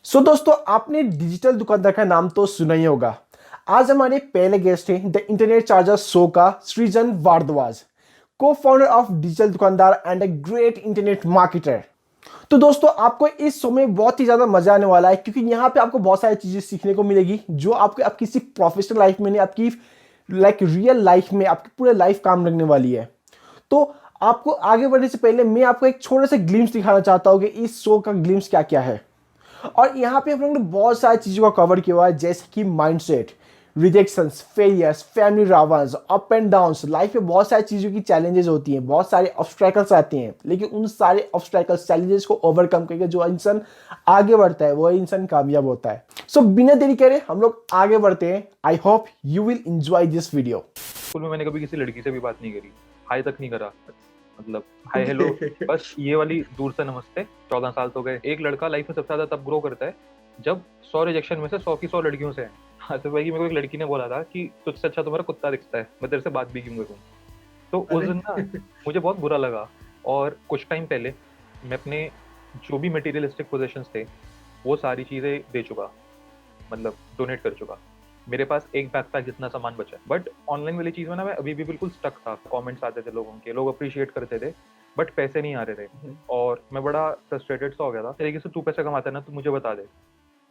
दोस्तों आपने डिजिटल दुकानदार का नाम तो सुना ही होगा। आज हमारे पहले गेस्ट हैं द इंटरनेट चार्जर शो का सृजन भारद्वाज, को founder of digital Dukandar and a great internet marketer. तो दोस्तों आपको इस शो में बहुत ही ज्यादा मजा आने वाला है, क्योंकि यहाँ पे आपको बहुत सारी चीजें सीखने को मिलेगी जो आपके आपकी सिर्फ प्रोफेशनल लाइफ में नहीं, आपकी रियल लाइफ में, आपकी पूरे लाइफ काम लगने वाली है। तो आपको आगे बढ़ने से पहले मैं आपको एक छोटा सा ग्लिम्स दिखाना चाहता हूँ कि इस शो का ग्लिम्स क्या क्या है। और यहाँ पे हम लोगों ने बहुत सारी चीज़ों का कवर किया हुआ है, जैसे कि mindset, rejections, failures, family dramas, up and downs. Life में बहुत सारी चीज़ों की चैलेंजेस होती हैं, बहुत सारे ऑब्स्ट्रैकल्स आते हैं, लेकिन उन सारे ऑब्स्ट्रैकल्स, चैलेंजेस को ओवरकम करके जो इंसान आगे बढ़ता है वो इंसान कामयाब होता है। बिना देरी करे हम लोग आगे बढ़ते हैं। I hope you will enjoy this video. School में मैंने कभी किसी लड़की से भी बात नहीं करी, हाय तक नहीं करा। मतलब हाय हेलो, बस ये वाली दूर से नमस्ते। 14 साल तो गए। एक लड़का लाइफ में सबसे ज्यादा तब ग्रो करता है जब 100 रिजेक्शन में से 100 की 100 लड़कियों से है। हाँ, तो भाई मेरे को एक लड़की ने बोला था कि तुझसे अच्छा तुम्हारा कुत्ता दिखता है, मैं तेरे से बात भी क्यों करूं। तो उस दिन ना मुझे बहुत बुरा लगा। और कुछ टाइम पहले मैं अपने जो भी मटेरियलिस्टिक पोजेशंस थे वो सारी चीजें दे चुका, मतलब डोनेट कर चुका। मेरे पास एक बैकपैक जितना सामान बचा है। बट ऑनलाइन वाली चीज में ना मैं अभी भी बिल्कुल स्टक था। कमेंट्स आते थे लोगों के, लोग अप्रिशिएट करते थे बट पैसे नहीं आ रहे थे। और मैं बड़ा फ्रस्ट्रेटेड सा हो गया था। तरीके से तू पैसे कमाता है ना, तू मुझे बता दे,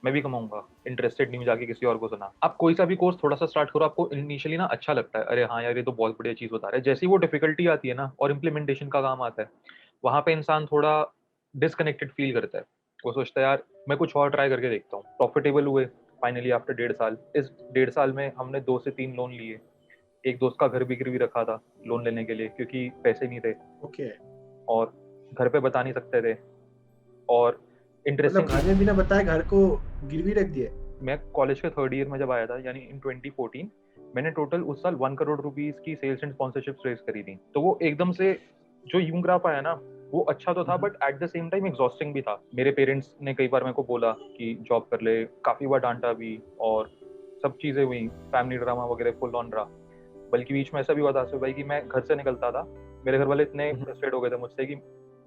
मैं भी कमाऊंगा। इंटरेस्टेड नहीं जाके किसी और को सुना। आप कोई सा भी कोर्स थोड़ा सा स्टार्ट करो, आपको इनिशियली ना अच्छा लगता है, अरे हाँ यार ये तो बहुत बढ़िया चीज बता रहे हैं। जैसे ही वो डिफिकल्टी आती है ना और इम्प्लीमेंटेशन का काम आता है, वहां पे इंसान थोड़ा डिसकनेक्टेड फील करता है। वो सोचता है यार मैं कुछ और ट्राई करके देखता हूँ। प्रॉफिटेबल हुए फाइनली आफ्टर 1.5 साल। इस 1.5 साल में हमने 2 से 3 लोन लिए। एक दोस्त का घर भी गिरवी रखा था लोन लेने के लिए, क्योंकि पैसे नहीं थे। ओके। और घर पे बता नहीं सकते थे। और मतलब इंटरेस्टिंग घर चीज, में बिना बताए घर को गिरवी रख दिए? मैं कॉलेज के 3rd ईयर में जब आया था, यानी इन 2014, मैंने टोटल उस साल 1 करोड़ रुपीज की सेल्स एंड स्पॉन्सरशिप रेज करी थी। तो वो एकदम से जो यूं ग्राफ आया ना, वो अच्छा तो था but at the same time exhausting भी था। मेरे पेरेंट्स ने कई बार मेरे को बोला कि जॉब कर ले, काफी बार डांटा भी, और सब चीजें हुई, फैमिली ड्रामा वगैरह फुल ऑन रहा। बल्कि बीच में ऐसा भी हुआ था आसिफ भाई कि मैं घर से निकलता था, मेरे घर वाले इतने फ्रस्ट्रेट हो गए थे मुझसे कि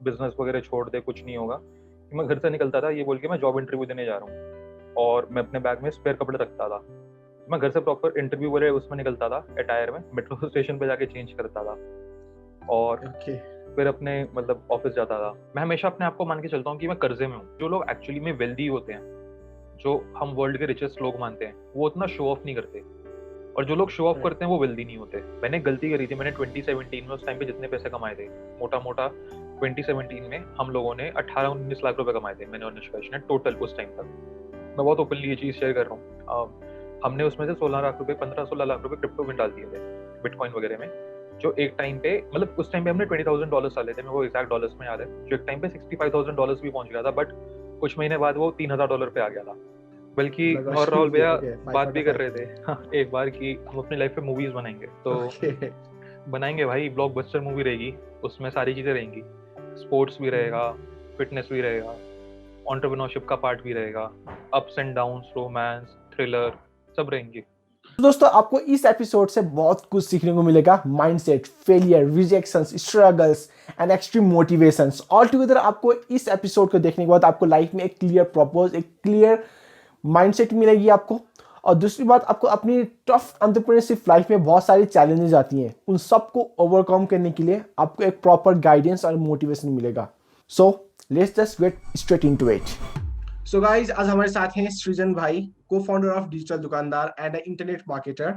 बिजनेस वगैरह छोड़ दे, कुछ नहीं होगा, कि मैं घर से निकलता था ये बोल के मैं जॉब इंटरव्यू देने जा रहा हूँ। और मैं अपने बैग में स्पेयर कपड़े रखता था। मैं घर से प्रॉपर इंटरव्यू वाले उसमें निकलता था, अटायर में, मेट्रो स्टेशन पे जाके चेंज करता था। और फिर अपने मतलब ऑफिस जाता था। मैं हमेशा अपने आप को मान के चलता हूँ कि मैं कर्जे में हूँ। जो लोग एक्चुअली में वेल्दी होते हैं, जो हम वर्ल्ड के रिचेस्ट लोग मानते हैं, वो उतना शो ऑफ नहीं करते। और जो लोग शो ऑफ करते हैं वो वेल्दी नहीं होते। मैंने गलती करी थी। मैंने 2017 में, उस टाइम पे जितने पैसे कमाए थे, मोटा मोटा 2017 में हम लोगों ने 18-19 लाख रुपए कमाए थे, मैंने और निष्कर्ष ने टोटल उस टाइम तक। मैं बहुत ओपनली ये चीज शेयर कर रहा हूँ। हमने उसमें से 16 लाख रुपए, 15-16 लाख रुपए क्रिप्टो में डाल दिए थे, बिटकॉइन वगैरह में। जो एक टाइम पे, मतलब उस टाइम पे हमने $20,000 डाले थे, मेरे को एग्जैक्ट डॉलर्स में याद है। जो एक टाइम पे $65,000 भी पहुंच गया था, बट कुछ महीने बाद वो $3,000 पे आ गया था। बल्कि मैं और राहुल भैया बात भी कर रहे थे एक बार कि हम अपनी लाइफ पे मूवीज बनाएंगे। तो बनाएंगे भाई, ब्लॉकबस्टर मूवी रहेगी, उसमें सारी चीजें रहेंगी। स्पोर्ट्स भी रहेगा, फिटनेस भी रहेगा, एंटरप्रेन्योरशिप का पार्ट भी रहेगा, ups and downs, romance, thriller, सब रहेंगे। दोस्तों आपको इस एपिसोड से बहुत कुछ सीखने को मिलेगा। Mindset, failure, rejections, struggles and extreme motivations. All together आपको इस एपिसोड को देखने के बाद आपको लाइफ में एक क्लियर पर्पस, एक क्लियर माइंडसेट मिलेगी आपको। और दूसरी बात, आपको अपनी टफ एंटरप्रेन्योरशिप लाइफ में बहुत सारी चैलेंजेस आती हैं, उन सबको ओवरकम करने के लिए आपको एक प्रॉपर गाइडेंस और मोटिवेशन मिलेगा। So let's just get straight into it. So guys, आज हमारे साथ हैं सृजन भाई, co founder of digital Dukandar and internet marketer.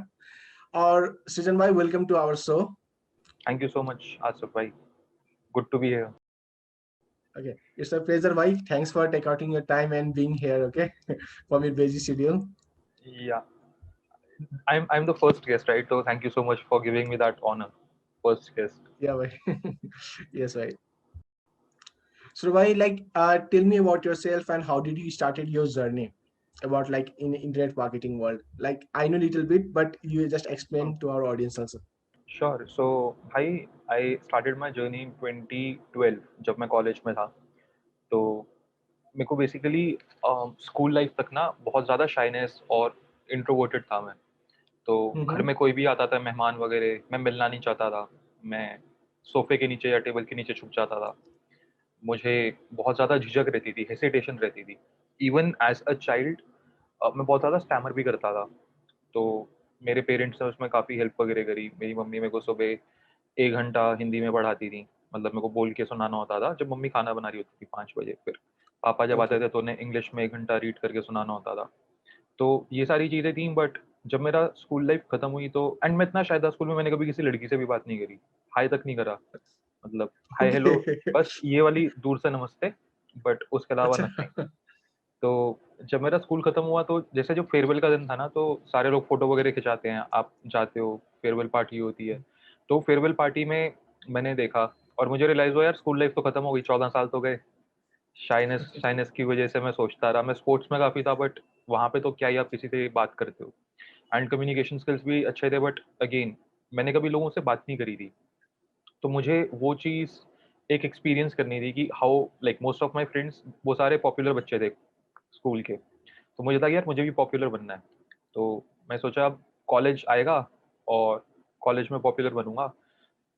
और सृजन भाई, welcome to our show. Thank you so much Asif भाई, good to be here. Okay, it's a pleasure, bhai. Thanks for taking your time and being here. Okay, from your busy schedule. या I'm the first guest, right? So thank you so much for giving me that honor, first guest. Yeah, bhai. Yes, bhai. So, bhai, tell me about yourself and how did you started your journey about like in internet marketing world? Like, I know little bit, but you just explain to our audience also. Sure. So भाई, I started my journey in 2012, जब मैं college में था। तो मेरे को basically school life तक ना बहुत ज़्यादा शाइनेस और इंट्रोवर्टेड था मैं। तो घर में कोई भी आता था मेहमान वगैरह, मैं मिलना नहीं चाहता था। मैं सोफे के नीचे या टेबल के नीचे छुप जाता था। मुझे बहुत ज़्यादा झिझक रहती थी, हेसिटेशन रहती थी। इवन एज अ चाइल्ड मैं बहुत ज़्यादा स्टैमर भी करता था। तो मेरे पेरेंट्स ने उसमें काफ़ी हेल्प वगैरह करी। मेरी मम्मी मेरे को सुबह 1 घंटा हिंदी में पढ़ाती थी। मतलब मेरे को बोल के सुनाना होता था जब मम्मी खाना बना रही होती थी 5 बजे। फिर पापा जब आते ओके। थे तो उन्हें इंग्लिश में 1 घंटा रीड करके सुनाना होता था। तो ये सारी चीज़ें थी, बट जब मेरा स्कूल लाइफ खत्म हुई तो एंड मैं इतना शायद था स्कूल में, मैंने कभी किसी लड़की से भी बात नहीं करी। हाय तक नहीं करा। मतलब हाय हेलो, ओके। बस ये वाली दूर से नमस्ते, बट उसके अलावा नथिंग। अच्छा। तो जब मेरा स्कूल खत्म हुआ तो जैसे जो फेयरवेल का दिन था ना, तो सारे लोग फोटो वगैरह खिंचाते हैं, आप जाते हो, फेयरवेल पार्टी होती है। तो फेयरवेल पार्टी में मैंने देखा और मुझे रियलाइज हुआ यार स्कूल लाइफ तो खत्म हो गई, 14 साल तो गए। शाइनेस शाइनेस की वजह से मैं सोचता रहा, मैं स्पोर्ट्स में काफी था, बट वहां पे तो क्या ही आप किसी से बात करते हो। एंड कम्युनिकेशन स्किल्स भी अच्छे थे, बट अगेन मैंने कभी लोगों से बात नहीं करी थी। तो मुझे वो चीज़ एक एक्सपीरियंस करनी थी कि how like most of my friends वो सारे पॉपुलर बच्चे थे स्कूल के। तो मुझे था कि यार मुझे भी पॉपुलर बनना है। तो मैं सोचा अब कॉलेज आएगा और कॉलेज में पॉपुलर बनूंगा।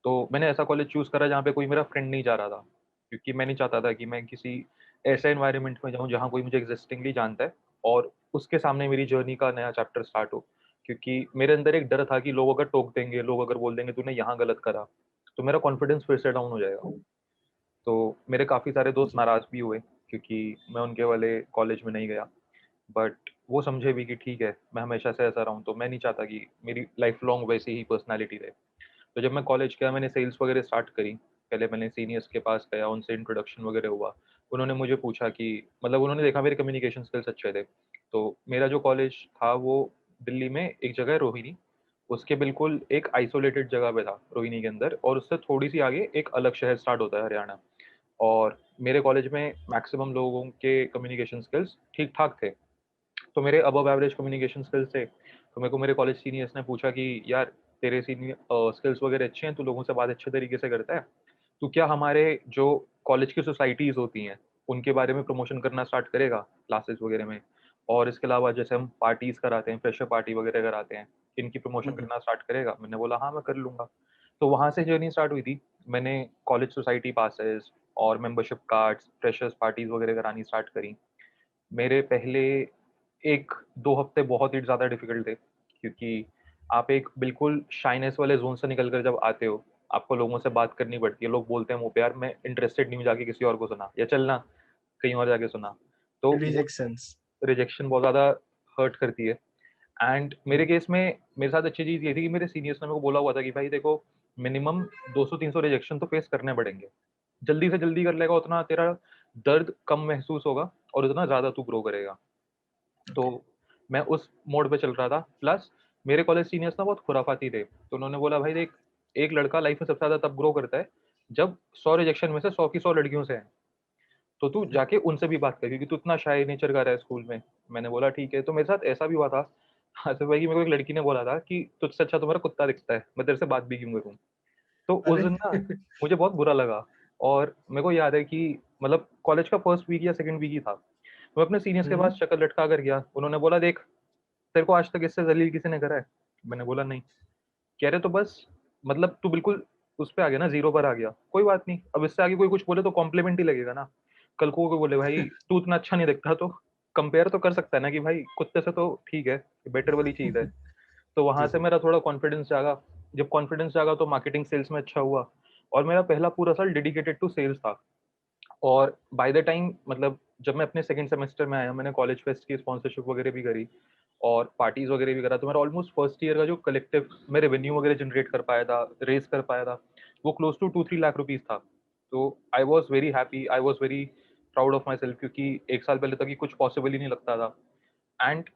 तो मैंने ऐसा कॉलेज चूज़ करा जहाँ पे कोई मेरा फ्रेंड नहीं जा रहा था, क्योंकि मैं नहीं चाहता था कि मैं किसी ऐसे एनवायरनमेंट में जाऊँ जहाँ कोई मुझे एग्जिस्टिंगली जानता है और उसके सामने मेरी जर्नी का नया चैप्टर स्टार्ट हो। क्योंकि मेरे अंदर एक डर था कि लोग अगर टोक देंगे, लोग अगर बोल देंगे तूने यहाँ गलत करा, तो मेरा कॉन्फिडेंस फिर से डाउन हो जाएगा। तो मेरे काफ़ी सारे दोस्त नाराज़ भी हुए क्योंकि मैं उनके वाले कॉलेज में नहीं गया। बट वो समझे भी कि ठीक है, मैं हमेशा से ऐसा रहा हूँ, तो मैं नहीं चाहता कि मेरी लाइफ लॉन्ग वैसी ही पर्सनैलिटी रहे। तो जब मैं कॉलेज गया, मैंने सेल्स वगैरह स्टार्ट करी। पहले मैंने सीनियर्स के पास गया, उनसे इंट्रोडक्शन वगैरह हुआ। उन्होंने मुझे पूछा कि मतलब उन्होंने देखा मेरे कम्युनिकेशन स्किल्स अच्छे थे। तो मेरा जो कॉलेज था वो दिल्ली में एक जगह है रोहिणी, उसके बिल्कुल एक आइसोलेटेड जगह पे था रोहिणी के अंदर, और उससे थोड़ी-सी आगे एक अलग शहर स्टार्ट होता है हरियाणा। और मेरे कॉलेज में मैक्सिमम लोगों के कम्युनिकेशन स्किल्स ठीक-ठाक थे। तो मेरे अबव एवरेज कम्युनिकेशन स्किल्स थे। तो मेरे को मेरे कॉलेज सीनियर्स ने पूछा कि यार तेरे स्किल्स वगैरह अच्छे हैं, तू लोगों से बात अच्छे तरीके से करता है, तू क्या हमारे जो कॉलेज की सोसाइटीज़ होती हैं, उनके बारे में प्रमोशन करना स्टार्ट करेगा क्लासेस वगैरह में? और इसके अलावा जैसे हम पार्टीज़ कराते हैं, फ्रेशर पार्टी वगैरह कराते हैं, इनकी प्रमोशन करना स्टार्ट करेगा? मैंने बोला हाँ, मैं कर लूँगा। तो वहाँ से जर्नी स्टार्ट हुई थी। मैंने कॉलेज सोसाइटी पासेस और मेंबरशिप कार्ड्स, फ्रेशर्स पार्टीज़ वगैरह करानी स्टार्ट करी। मेरे पहले 1-2 हफ्ते बहुत ही ज़्यादा डिफ़िकल्ट थे, क्योंकि आप एक बिल्कुल शाइनेस वाले ज़ोन से निकल कर जब आते हो, आपको लोगों से बात करनी पड़ती है। लोग बोलते हैं मुँह पे, "यार मैं इंटरेस्टेड नहीं हूँ, जाके किसी और को सुना या चल ना, कहीं और जाके सुना।" तो वो रिजेक्शंस। रिजेक्शन बहुत ज़्यादा हर्ट करती है। एंड मेरे केस में मेरे साथ अच्छी चीज़ ये थी कि मेरे सीनियर्स ने मेरे को बोला हुआ था कि भाई देखो, मिनिमम 200-300 रिजेक्शन तो फेस करने पड़ेंगे। जल्दी से जल्दी कर लेगा उतना तेरा दर्द कम महसूस होगा और उतना ज़्यादा तू ग्रो करेगा। तो ओके। मैं उस मोड पे चल रहा था। प्लस मेरे कॉलेज सीनियर्स ना बहुत खुराफाती थे। तो उन्होंने बोला भाई देख, एक लड़का लाइफ में सबसे ज़्यादा तब ग्रो करता है जब 100 रिजेक्शन में से 100 की 100 लड़कियों से है। तो तू जाके उनसे भी बात कर, क्योंकि तू इतना शाय नेचर का रहा है स्कूल में। मैंने बोला ठीक है। तो मेरे साथ ऐसा भी हुआ था आसिफ भाई, कि मेरे को एक लड़की ने बोला था कि तुझसे अच्छा तो मेरा कुत्ता दिखता है, मैं तेरे से बात भी क्यों करूँ? तो उस अरे। दिन ना मुझे बहुत बुरा लगा। और मेरे को याद है कि मतलब कॉलेज का फर्स्ट वीक या सेकंड वीक ही था। मैं अपने सीनियर्स के पास हम्म। शक्ल लटका कर गया। उन्होंने बोला देख, तेरे को आज तक इससे ज़लील किसी ने करा है? मैंने बोला नहीं। कह रहे तो बस मतलब तू बिल्कुल उस पे आ गया ना, ज़ीरो पर आ गया। कोई बात नहीं, अब इससे आगे कोई कुछ बोले तो कॉम्प्लीमेंट ही लगेगा ना। कल को कोई बोले भाई तू इतना अच्छा नहीं दिखता, तो कंपेयर तो कर सकता है ना कि भाई कुत्ते से तो ठीक है, बेटर वाली चीज़ है। तो वहाँ जी से जी। मेरा थोड़ा कॉन्फिडेंस जागा। जब कॉन्फिडेंस जागा तो मार्केटिंग सेल्स में अच्छा हुआ और मेरा पहला पूरा साल डेडिकेटेड टू सेल्स था। और बाय द टाइम मतलब जब मैं अपने सेकंड सेमेस्टर में आया, मैंने कॉलेज फेस्ट की स्पॉन्सरशिप वगैरह भी करी और पार्टीज वगैरह भी करा। तो मेरा ऑलमोस्ट फर्स्ट ईयर का जो कलेक्टिव मैं रेवेन्यू वगैरह जनरेट कर पाया था, रेज कर पाया था, वो क्लोज टू 2-3 लाख रुपीज था। तो I was very happy, I was very proud of my self, क्योंकि एक साल पहले तक ये कुछ पॉसिबल ही नहीं लगता था। एंड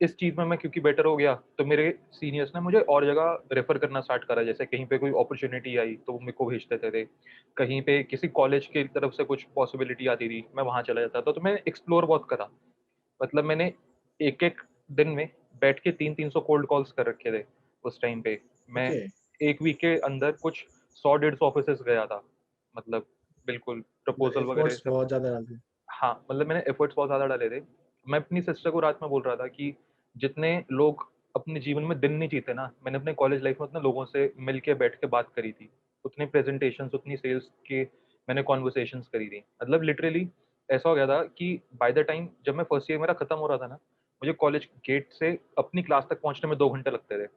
इस चीज़ में मैं क्योंकि बेटर हो गया, तो मेरे सीनियर्स ने मुझे और जगह रेफर करना स्टार्ट करा। जैसे कहीं पे कोई अपॉर्चुनिटी आई तो वो मेरे को भेज देते थे। कहीं पे किसी कॉलेज की तरफ से कुछ पॉसिबिलिटी आती थी, मैं वहाँ चला जाता था। तो मैंने एक्सप्लोर बहुत करा। मतलब मैंने एक-एक दिन में बैठ के 300-300 कोल्ड कॉल्स कर रखे थे उस टाइम पे। मैं ओके। 1 वीक के अंदर कुछ 100-150 ऑफिसेज़ गया था। मतलब बिल्कुल मतलब प्रपोज़ल वगैरह एफर्ट्स सब। बहुत ज्यादा डालते हैं। हाँ, मतलब मैंने एफर्ट्स बहुत ज़्यादा डाले थे। मैं अपनी सिस्टर को रात में बोल रहा था कि जितने लोग अपने जीवन में दिन नहीं जीते ना, मैंने अपने कॉलेज लाइफ में उतने लोगों से मिल के बैठ के बात करी थी। उतनी प्रेज़ेंटेशंस, उतनी सेल्स के मैंने कन्वर्सेशंस करी थी। मतलब लिटरली ऐसा हो गया था कि बाय द टाइम जब मैं फर्स्ट ईयर मेरा खत्म हो रहा था ना, मुझे कॉलेज गेट से अपनी क्लास तक पहुँचने में 2 घंटे लगते थे।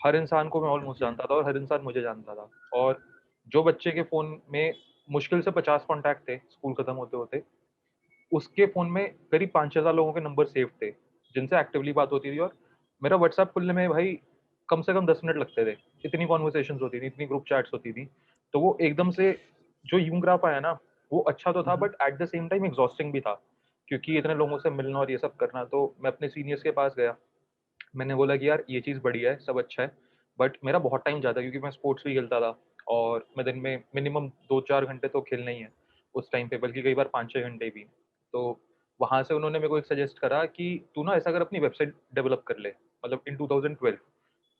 हर इंसान को मैं ऑलमोस्ट ओके। जानता था और हर इंसान मुझे जानता था। और जो बच्चे के फ़ोन में मुश्किल से 50 कॉन्टैक्ट थे स्कूल खत्म होते-होते, उसके फ़ोन में करीब 5-6 लोगों के नंबर सेव थे, जिनसे एक्टिवली बात होती थी। और मेरा व्हाट्सएप खुलने में भाई कम से कम 10 मिनट लगते थे। इतनी कन्वर्सेशंस होती थी, इतनी ग्रुप चैट्स होती थी। तो वो एकदम से जो यूँ ग्राफ आया ना, वो अच्छा तो था hmm. But at the same time exhausting भी था। क्योंकि इतने लोगों से मिलना और ये सब करना, तो मैं अपने सीनियर्स के पास गया। मैंने बोला कि यार ये चीज़ बढ़िया है, सब अच्छा है, बट मेरा बहुत टाइम जाता है क्योंकि मैं स्पोर्ट्स भी खेलता था और मैं दिन में मिनिमम 2-4 घंटे तो खेलना ही है उस टाइम पे, बल्कि कई बार 5-6 घंटे भी। तो वहाँ से उन्होंने मेरे को एक सजेस्ट करा कि तू ना ऐसा कर, अपनी वेबसाइट डेवलप कर ले, मतलब इन 2012।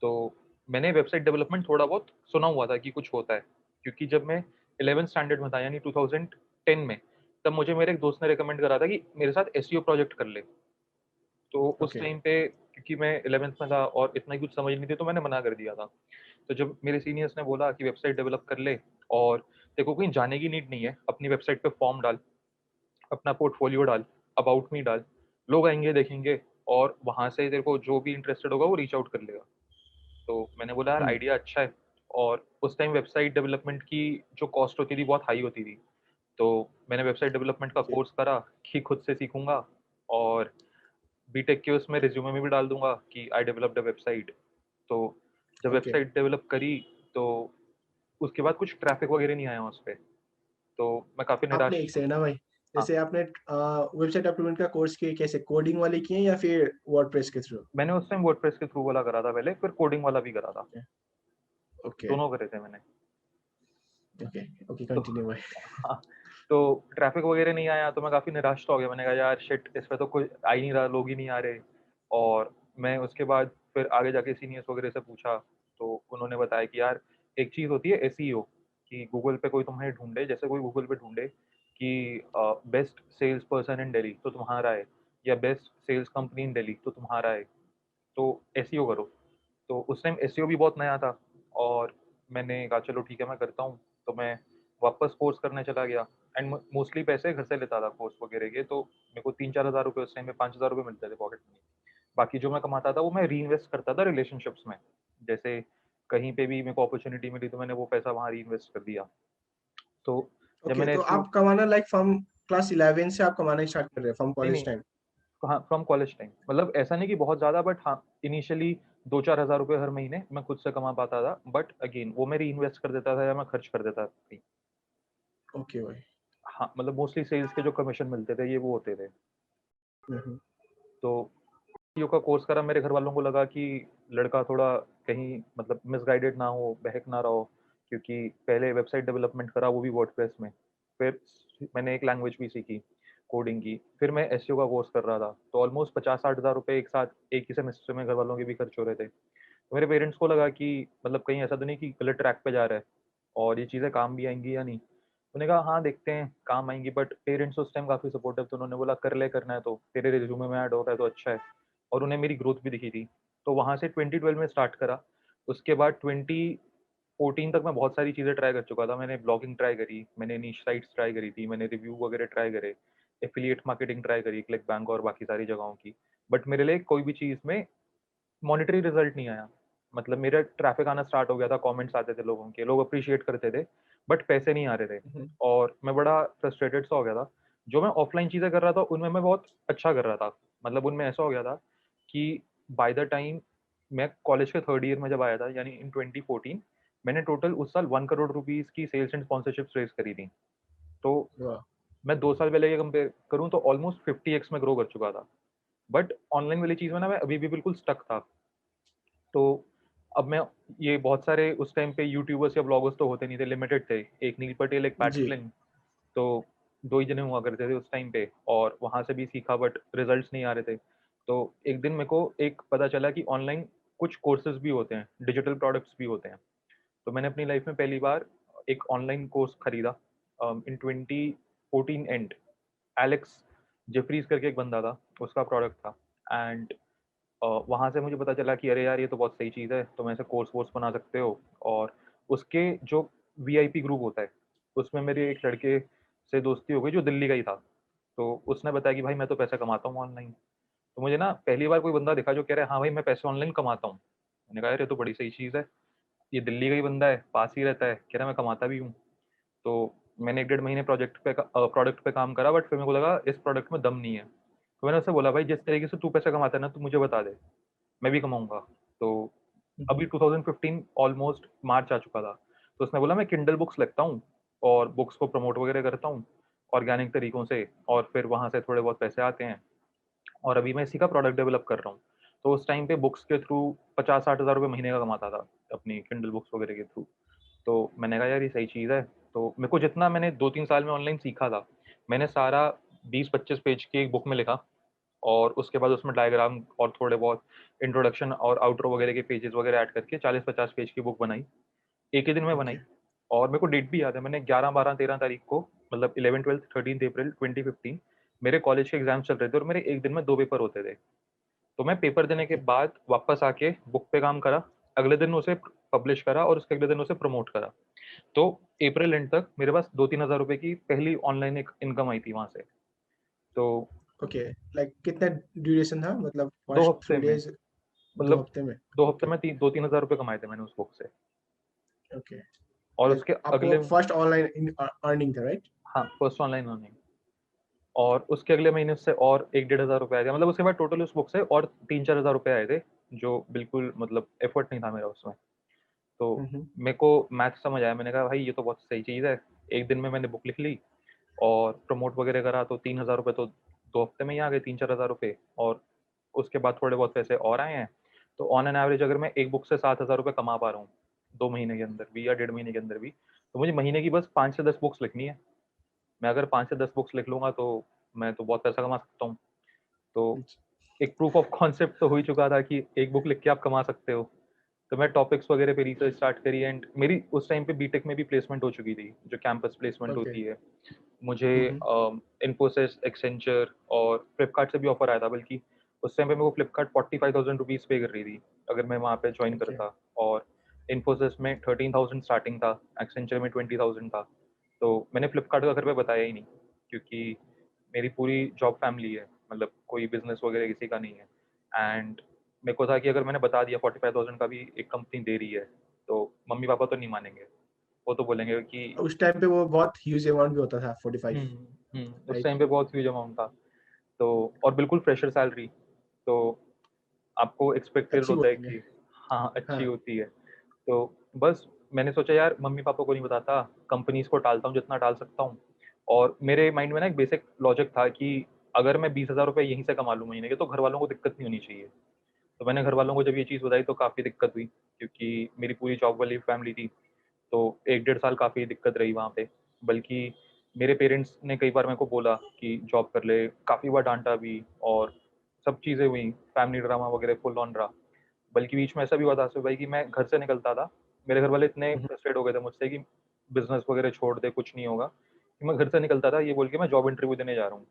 तो मैंने वेबसाइट डेवलपमेंट थोड़ा बहुत सुना हुआ था कि कुछ होता है, क्योंकि जब मैं 11th स्टैंडर्ड में था यानी 2010 में, तब मुझे मेरे एक दोस्त ने रिकमेंड करा था कि मेरे साथ एसईओ प्रोजेक्ट कर ले। तो उस ओके। टाइम पे क्योंकि मैं 11th में था और इतना ही कुछ समझ नहीं थी, तो मैंने मना कर दिया था। तो जब मेरे सीनियर्स ने बोला कि वेबसाइट डेवलप कर ले और तेरे को कहीं जाने की नीड नहीं है, अपनी वेबसाइट पे फॉर्म डाल, अपना पोर्टफोलियो डाल, अबाउट मी डाल, लोग आएँगे देखेंगे और वहाँ से तेरे को जो भी इंटरेस्टेड होगा वो रीच आउट कर लेगा। तो मैंने बोला यार हम्म। आइडिया अच्छा है। और उस टाइम वेबसाइट डेवलपमेंट की जो कॉस्ट होती थी बहुत हाई होती थी। तो मैंने वेबसाइट डेवलपमेंट का ओके। कोर्स करा कि खुद से सीखूँगा और बीटेक के उसमें रिज्यूमे में भी डाल दूँगा कि आई डेवलप्ड अ वेबसाइट। तो जब ओके। वेबसाइट डेवलप करी, तो उसके बाद कुछ ट्रैफ़िक वग़ैरह नहीं आया उस पे, तो मैं काफ़ी आपने निराश। एक सेकंड ना भाई, हाँ, जैसे आपने वेबसाइट डेवलपमेंट का कोर्स किए कैसे, कोडिंग वाले किए या फिर वर्डप्रेस के थ्रू? मैंने उस टाइम वर्डप्रेस के थ्रू वाला करा था पहले, फिर कोडिंग वाला भी करा था, ओके। ओके। दोनों करे थे मैंने। ओके। ओके, तो कंटिन्यू भाई। हाँ, तो ट्रैफ़िक वग़ैरह नहीं आया तो मैं काफ़ी निराश तो हो गया। मैंने कहा यार शिट, इस पे तो कोई आ ही नहीं रहा, लोग ही नहीं आ रहे। और मैं उसके बाद फिर आगे जाके सीनियर्स वग़ैरह से पूछा, तो उन्होंने बताया कि यार एक चीज़ होती है एसईओ, कि गूगल पे कोई तुम्हें ढूँढे, जैसे कोई गूगल पे ढूँढे कि best sales person in Delhi तो तुम्हारा है, या best sales company in Delhi तो तुम्हारा है, तो एसईओ करो। तो उस टाइम एसईओ भी बहुत नया था और मैंने कहा चलो ठीक है मैं करता हूँ। तो मैं वापस कोर्स करने चला गया एंड मोस्टली पैसे घर से लेता था कोर्स वगैरह के, तो मेरे को 3-4 हज़ार रुपये उस टाइम में 5,000 रुपये मिलते थे पॉकेट मनी। बाकी जो मैं कमाता था वो मैं री-इन्वेस्ट करता था रिलेशनशिप्स में। जैसे कहीं पे भी मेरे को अपॉर्च्युनिटी मिली तो मैंने वो पैसा वहाँ री-इन्वेस्ट कर दिया। तो जब ओके, मैंने तो एसईओ। आप कमाना लाइक फ्रॉम क्लास 11 से आप कमाना स्टार्ट कर रहे हैं फ्रॉम नहीं, कॉलेज नहीं, टाइम? हाँ, फ्रॉम कॉलेज टाइम, मतलब ऐसा नहीं कि बहुत ज़्यादा, बट हाँ, इनिशियली 2-4 हज़ार रुपए हर महीने मैं खुद से कमा पाता था, बट अगेन वो मैं री-इन्वेस्ट कर देता था या मैं खर्च कर देता था कहीं। ओके भाई। हाँ, मतलब मोस्टली सेल्स के जो कमीशन मिलते थे ये वो होते थे। हम्म। तो सीईओ का कोर्स करा, मेरे घर वालों को लगा कि लड़का थोड़ा कहीं मतलब मिसगाइडेड ना हो, बहक ना रहा हो, क्योंकि पहले वेबसाइट डेवलपमेंट करा वो भी वर्डप्रेस में। फिर मैंने एक लैंग्वेज भी सीखी कोडिंग की, फिर मैं एसईओ का कोर्स कर रहा था, तो ऑलमोस्ट 50-60 हज़ार रुपए एक साथ एक ही सेमेस्टर में घर वालों के भी खर्च हो रहे थे। तो मेरे पेरेंट्स को लगा कि मतलब कहीं ऐसा तो नहीं कि गलत ट्रैक पे जा रहा है और ये चीज़ें काम भी आएँगी या नहीं। उन्होंने कहा हाँ देखते हैं, काम आएँगी, बट पेरेंट्स उस टाइम काफ़ी सपोर्टिव थे, उन्होंने बोला कर ले, करना है तो, तेरे रिज्यूमे में ऐड हो रहा है तो अच्छा है। और उन्हें मेरी ग्रोथ भी दिखी थी। तो वहाँ से 2012 में स्टार्ट करा। उसके बाद 2014 तक मैं बहुत सारी चीज़ें ट्राई कर चुका था। मैंने ब्लॉगिंग ट्राई करी, मैंने निश साइट्स ट्राई करी थी, मैंने रिव्यू वगैरह ट्राई करे, एफ़िलिएट मार्केटिंग ट्राई करी, क्लिकबैंक और बाकी सारी जगहों की। बट मेरे लिए कोई भी चीज़ में मॉनेटरी रिज़ल्ट नहीं आया। मतलब मेरा ट्रैफ़िक आना स्टार्ट हो गया था, कमेंट्स आते थे लोगों के, लोग एप्रिशिएट करते थे, बट पैसे नहीं आ रहे थे हम्म। और मैं बड़ा फ्रस्ट्रेटेड सा हो गया था। जो मैं ऑफ़लाइन चीज़ें कर रहा था, उनमें मैं बहुत अच्छा कर रहा था। मतलब उनमें ऐसा हो गया था कि बाय द टाइम मैं कॉलेज के 3rd ईयर में जब आया था, यानी इन 2014, मैंने टोटल उस साल 1 करोड़ रुपीज़ की सेल्स एंड स्पॉन्सरशिप्स रेज़ करी थी। तो वाह। मैं 2 साल पहले के कंपेयर करूँ तो ऑलमोस्ट 50x में ग्रो कर चुका था। बट ऑनलाइन वाली चीज़ में ना मैं अभी भी बिल्कुल स्टक था। तो अब मैं ये बहुत सारे उस टाइम पे यूट्यूबर्स या ब्लॉगर्स तो होते नहीं थे, लिमिटेड थे। एक नील पटेल, एक पैट जी। फ्लिन, तो 2 ही जने हुआ करते थे उस टाइम पे और वहाँ से भी सीखा, बट रिजल्ट्स नहीं आ रहे थे। तो एक दिन मेरे को एक पता चला कि ऑनलाइन कुछ कोर्सेज़ भी होते हैं, डिजिटल प्रोडक्ट्स भी होते हैं। तो मैंने अपनी लाइफ में पहली बार एक ऑनलाइन कोर्स खरीदा इन 2014 एंड। एलेक्स जेफरीज़ करके एक बंदा था, उसका प्रोडक्ट था एंड वहाँ से मुझे पता चला कि अरे यार ये तो बहुत सही चीज़ है, तुम ऐसे कोर्स वोर्स बना सकते हो। और उसके जो वीआईपी ग्रुप होता है, उसमें मेरे एक लड़के से दोस्ती हो गई जो दिल्ली का ही था। तो उसने बताया कि भाई मैं तो पैसा कमाता हूँ ऑनलाइन। तो मुझे ना पहली बार कोई बंदा दिखा जो कह रहा है हाँ भाई मैं पैसे ऑनलाइन कमाता हूँ। मैंने कहा यार ये तो बड़ी सही चीज़ है। ये दिल्ली का ही बंदा है, पास ही रहता है, कह रहा है मैं कमाता भी हूँ। तो मैंने 1 डेढ़ महीने प्रोडक्ट पे काम करा, बट फिर मेरे को लगा इस प्रोडक्ट में दम नहीं है। तो मैंने उससे बोला भाई जिस तरीके से तू पैसा कमाता है ना, तू मुझे बता दे, मैं भी कमाऊँगा। तो अभी 2015 ऑलमोस्ट मार्च आ चुका था। तो उसने बोला मैं किंडल बुक्स लिखता हूँ और बुक्स को प्रमोट वगैरह करता हूँ ऑर्गेनिक तरीकों से, और फिर वहाँ से थोड़े बहुत पैसे आते हैं, और अभी मैं इसी का प्रोडक्ट डेवलप कर रहा हूँ। तो उस टाइम पे बुक्स के थ्रू 50-60 हज़ार रुपये महीने का कमाता था अपनी किंडल बुक्स वगैरह के थ्रू। तो मैंने कहा यार ये सही चीज़ है। तो मेरे को जितना मैंने 2-3 साल में ऑनलाइन सीखा था, मैंने सारा 20-25 पेज की एक बुक में लिखा, और उसके बाद उसमें डायग्राम और थोड़े बहुत इंट्रोडक्शन और आउटरो वगैरह के पेजेस वगैरह ऐड करके 40-50 पेज की बुक बनाई। एक ही दिन में ओके। बनाई। और मेरे को डेट भी याद है, मैंने 11, 12, 13 तारीख को, मतलब 11, 12, 13 अप्रैल 2015 मेरे कॉलेज के एग्जाम्स चल रहे थे और मेरे एक दिन में 2 पेपर होते थे। तो मैं पेपर देने के ओके। बाद वापस आके बुक पे काम करा, अगले दिन उसे पब्लिश करा और उसके अगले दिन उसे प्रमोट करा। तो अप्रैल एंड तक मेरे पास 2-3 हज़ार रुपए की पहली ऑनलाइन एक इनकम आई थी वहाँ से। तो ओके। लाइक कितना ड्यूरेशन था, मतलब 2 फर्स्ट हफ्ते थ्री में, डेज? दो मतलब हफ्ते में? 2 हफ्ते ओके। में 2-3 हज़ार रुपए कमाए थे मैंने उस बुक से। ओके। और लाइक उसके आपको अगले, फर्स्ट ऑनलाइन अर्निंग था, राइट? हाँ, फर्स्ट ऑनलाइन अर्निंग। और उसके अगले महीने उससे और 1-1.5 हज़ार रुपए आए थे। मतलब उसके बाद टोटल उस बुक से और 3-4 हज़ार रुपए आए थे, जो बिल्कुल मतलब एफर्ट नहीं था मेरा उसमें। तो हम्म। मेरे को मैथ समझ आया, मैंने कहा भाई ये तो बहुत सही चीज़ है। एक दिन में मैंने बुक लिख ली और प्रमोट वगैरह करा, तो 3 हज़ार रुपए तो 2 हफ्ते में ही आ गए, 3-4 हज़ार रुपए। और उसके बाद थोड़े बहुत पैसे और आए हैं। तो ऑन एन एवरेज अगर मैं एक बुक से 7 हज़ार रुपए कमा पा रहा हूँ 2 महीने के अंदर भी या डेढ़ महीने के अंदर भी, तो मुझे महीने की बस 5 से 10 बुक्स लिखनी है। मैं अगर 5 से 10 बुक्स लिख लूँगा तो मैं तो बहुत पैसा कमा सकता हूँ। तो एक प्रूफ ऑफ कॉन्सेप्ट तो हो ही चुका था कि एक बुक लिख के आप कमा सकते हो। तो मैं टॉपिक्स वगैरह पे रिसर्च स्टार्ट करी, एंड मेरी उस टाइम पे बीटेक में भी प्लेसमेंट हो चुकी थी, जो कैंपस प्लेसमेंट ओके। होती है। मुझे हम्म। इन्फोसिस, एक्सेंचर और फ्लिपकार्ट से भी ऑफर आया था, बल्कि उस टाइम पे मेरे को फ्लिपकार्ट 45,000 रुपीज़ पे कर रही थी अगर मैं वहाँ पे जॉइन ओके। करता। और इन्फोसिस में 13,000 स्टार्टिंग था, एक्सेंचर में 20,000 था। तो मैंने फ्लिपकार्ट का घर पे बताया ही नहीं, क्योंकि मेरी पूरी जॉब फैमिली है, मतलब कोई बिजनेस वगैरह किसी का नहीं है। एंड मेरे को था कि अगर मैंने बता दिया 45,000 का भी एक कंपनी दे रही है, तो मम्मी पापा तो नहीं मानेंगे। वो तो बोलेंगे कि उस टाइम पे वो बहुत ह्यूज अमाउंट भी होता था, 45, उस राइट? टाइम पे बहुत ह्यूज अमाउंट था। तो और बिल्कुल फ्रेशर सैलरी, तो आपको एक्सपेक्टेड अच्छी होता है बोलेंगे। कि हाँ, अच्छी हाँ। होती है। तो बस मैंने सोचा यार मम्मी पापा को नहीं बताता, कंपनीज़ को टालता हूँ जितना टाल सकता हूँ। और मेरे माइंड में ना एक बेसिक लॉजिक था कि अगर मैं 20,000 रुपए यहीं से कमा लूँ महीने के, तो घरवालों को दिक्कत नहीं होनी चाहिए। तो मैंने घरवालों को जब ये चीज़ बताई तो काफ़ी दिक्कत हुई, क्योंकि मेरी पूरी जॉब वाली फैमिली थी। तो 1 डेढ़ साल काफ़ी दिक्कत रही वहाँ पे। बल्कि मेरे पेरेंट्स ने कई बार मेरे को बोला कि जॉब कर ले, काफ़ी बार डाँटा भी, और सब चीज़ें हुई, फैमिली ड्रामा वगैरह फुल ऑन रहा। बल्कि बीच में ऐसा भी हुआ था आसिफ भाई कि मैं घर से निकलता था, मेरे घर वाले इतने हम्म। फ्रस्ट्रेट हो गए थे मुझसे कि बिज़नेस वगैरह छोड़ दे, कुछ नहीं होगा, कि मैं घर से निकलता था ये बोल के मैं जॉब इंटरव्यू देने जा रहा हूँ,